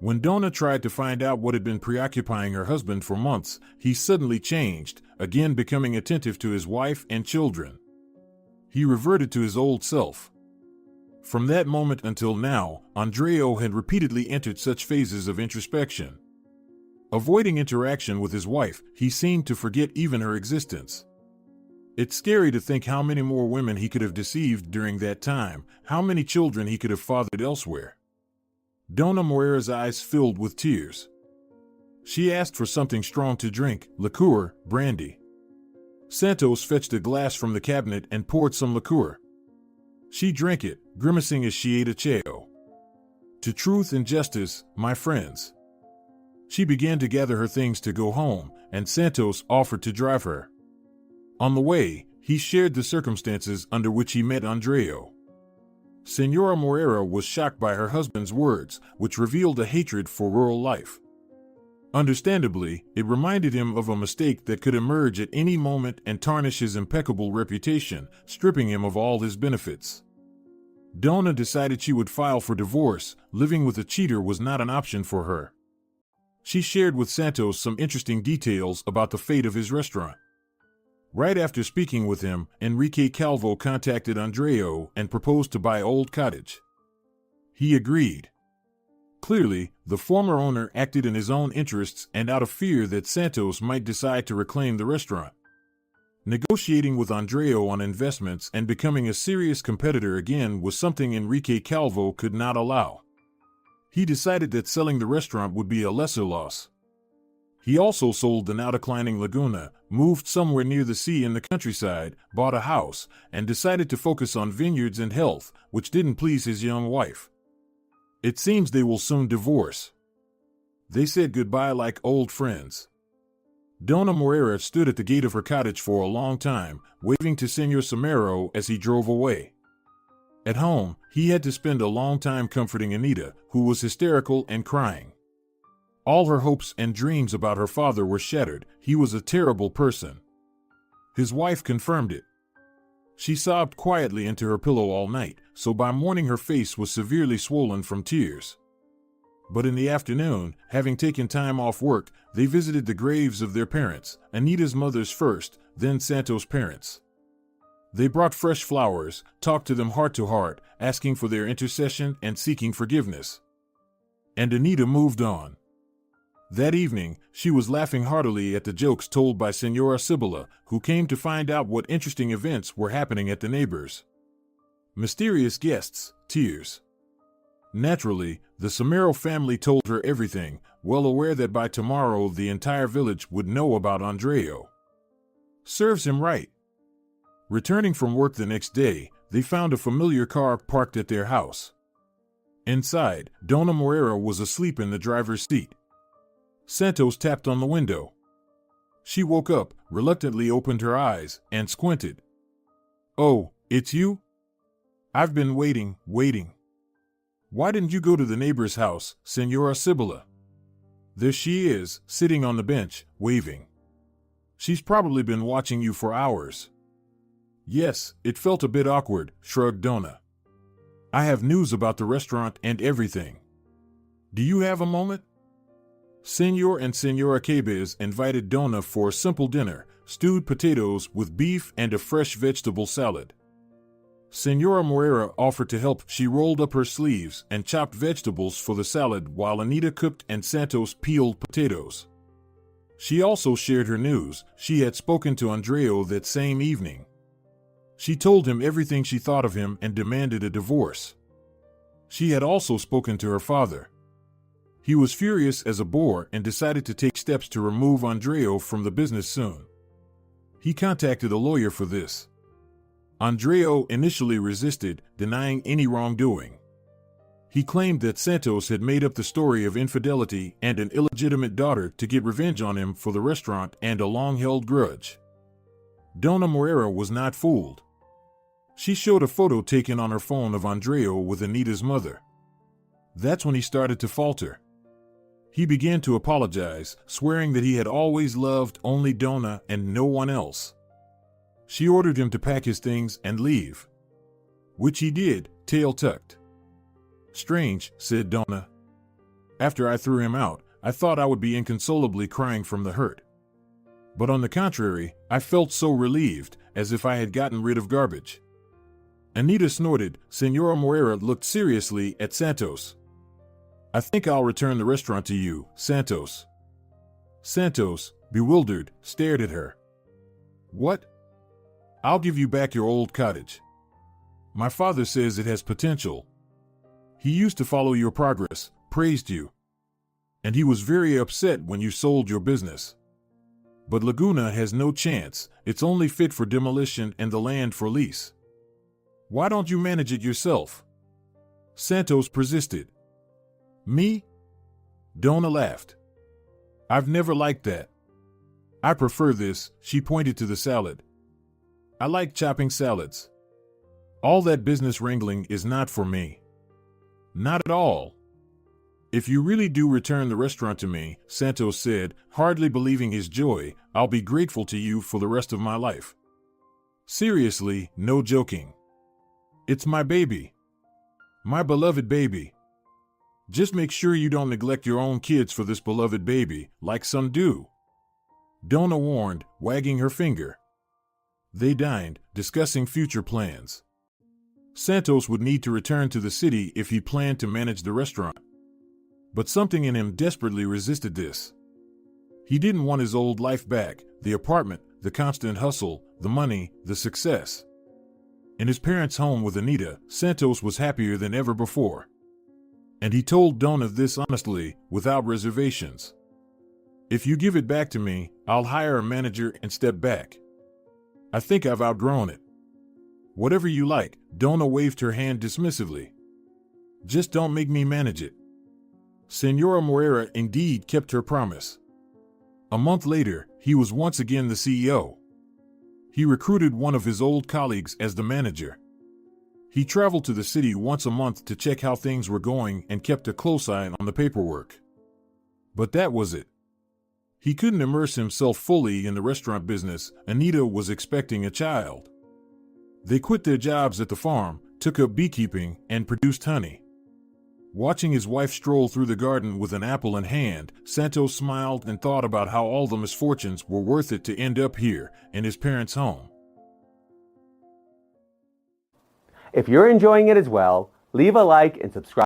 When Dona tried to find out what had been preoccupying her husband for months, he suddenly changed, again becoming attentive to his wife and children. He reverted to his old self. From that moment until now, Andrea had repeatedly entered such phases of introspection. Avoiding interaction with his wife, he seemed to forget even her existence. It's scary to think how many more women he could have deceived during that time, how many children he could have fathered elsewhere. Dona Moreira's eyes filled with tears. She asked for something strong to drink, liqueur, brandy. Santos fetched a glass from the cabinet and poured some liqueur. She drank it, grimacing as she ate a chao. To truth and justice, my friends. She began to gather her things to go home, and Santos offered to drive her. On the way, he shared the circumstances under which he met Andrea. Senora Moreira was shocked by her husband's words, which revealed a hatred for rural life. Understandably, it reminded him of a mistake that could emerge at any moment and tarnish his impeccable reputation, stripping him of all his benefits. Dona decided she would file for divorce. Living with a cheater was not an option for her. She shared with Santos some interesting details about the fate of his restaurant. Right after speaking with him, Enrique Calvo contacted Andrea and proposed to buy Old Cottage. He agreed. Clearly, the former owner acted in his own interests and out of fear that Santos might decide to reclaim the restaurant. Negotiating with Andrea on investments and becoming a serious competitor again was something Enrique Calvo could not allow. He decided that selling the restaurant would be a lesser loss. He also sold the now declining Laguna, moved somewhere near the sea in the countryside, bought a house, and decided to focus on vineyards and health, which didn't please his young wife. It seems they will soon divorce. They said goodbye like old friends. Dona Moreira stood at the gate of her cottage for a long time, waving to Senor Samero as he drove away. At home, he had to spend a long time comforting Anita, who was hysterical and crying. All her hopes and dreams about her father were shattered. He was a terrible person. His wife confirmed it. She sobbed quietly into her pillow all night, so by morning her face was severely swollen from tears. But in the afternoon, having taken time off work, they visited the graves of their parents, Anita's mother's first, then Santos' parents. They brought fresh flowers, talked to them heart to heart, asking for their intercession and seeking forgiveness. And Anita moved on. That evening, she was laughing heartily at the jokes told by Senora Sibylla, who came to find out what interesting events were happening at the neighbors. Mysterious guests, tears. Naturally, the Samero family told her everything, well aware that by tomorrow the entire village would know about Andreo. Serves him right. Returning from work the next day, they found a familiar car parked at their house. Inside, Dona Moreira was asleep in the driver's seat. Santos tapped on the window. She woke up, reluctantly opened her eyes, and squinted. "Oh, it's you? I've been waiting. Why didn't you go to the neighbor's house, Senora Sibylla? There she is, sitting on the bench, waving. She's probably been watching you for hours." "Yes, it felt a bit awkward," shrugged Dona. "I have news about the restaurant and everything. Do you have a moment?" Senor and Senora Cabez invited Dona for a simple dinner, stewed potatoes with beef and a fresh vegetable salad. Senora Moreira offered to help. She rolled up her sleeves and chopped vegetables for the salad while Anita cooked and Santos peeled potatoes. She also shared her news. She had spoken to Andreo that same evening. She told him everything she thought of him and demanded a divorce. She had also spoken to her father. He was furious as a boar and decided to take steps to remove Andreo from the business soon. He contacted a lawyer for this. Andreo initially resisted, denying any wrongdoing. He claimed that Santos had made up the story of infidelity and an illegitimate daughter to get revenge on him for the restaurant and a long-held grudge. Dona Moreira was not fooled. She showed a photo taken on her phone of Andreo with Anita's mother. That's when he started to falter. He began to apologize, swearing that he had always loved only Dona and no one else. She ordered him to pack his things and leave. Which he did, tail tucked. "Strange," said Dona. "After I threw him out, I thought I would be inconsolably crying from the hurt. But on the contrary, I felt so relieved, as if I had gotten rid of garbage." Anita snorted. Senora Moreira looked seriously at Santos. "I think I'll return the restaurant to you, Santos." Santos, bewildered, stared at her. "What?" "I'll give you back your old cottage. My father says it has potential. He used to follow your progress, praised you. And he was very upset when you sold your business. But Laguna has no chance, it's only fit for demolition and the land for lease. Why don't you manage it yourself?" Santos persisted. "Me?" Dona laughed. "I've never liked that. I prefer this," she pointed to the salad. "I like chopping salads. All that business wrangling is not for me. Not at all." "If you really do return the restaurant to me," Santos said, hardly believing his joy, "I'll be grateful to you for the rest of my life. Seriously, no joking. It's my baby. My beloved baby. Just make sure you don't neglect your own kids for this beloved baby, like some do." Dona warned, wagging her finger. They dined, discussing future plans. Santos would need to return to the city if he planned to manage the restaurant. But something in him desperately resisted this. He didn't want his old life back, the apartment, the constant hustle, the money, the success. In his parents' home with Anita, Santos was happier than ever before. And he told Dona this honestly, without reservations. "If you give it back to me, I'll hire a manager and step back. I think I've outgrown it." "Whatever you like," Dona waved her hand dismissively. "Just don't make me manage it." Senora Moreira indeed kept her promise. A month later, he was once again the CEO. He recruited one of his old colleagues as the manager. He traveled to the city once a month to check how things were going and kept a close eye on the paperwork. But that was it. He couldn't immerse himself fully in the restaurant business. Anita was expecting a child. They quit their jobs at the farm, took up beekeeping, and produced honey. Watching his wife stroll through the garden with an apple in hand, Santos smiled and thought about how all the misfortunes were worth it to end up here, in his parents' home. If you're enjoying it as well, leave a like and subscribe.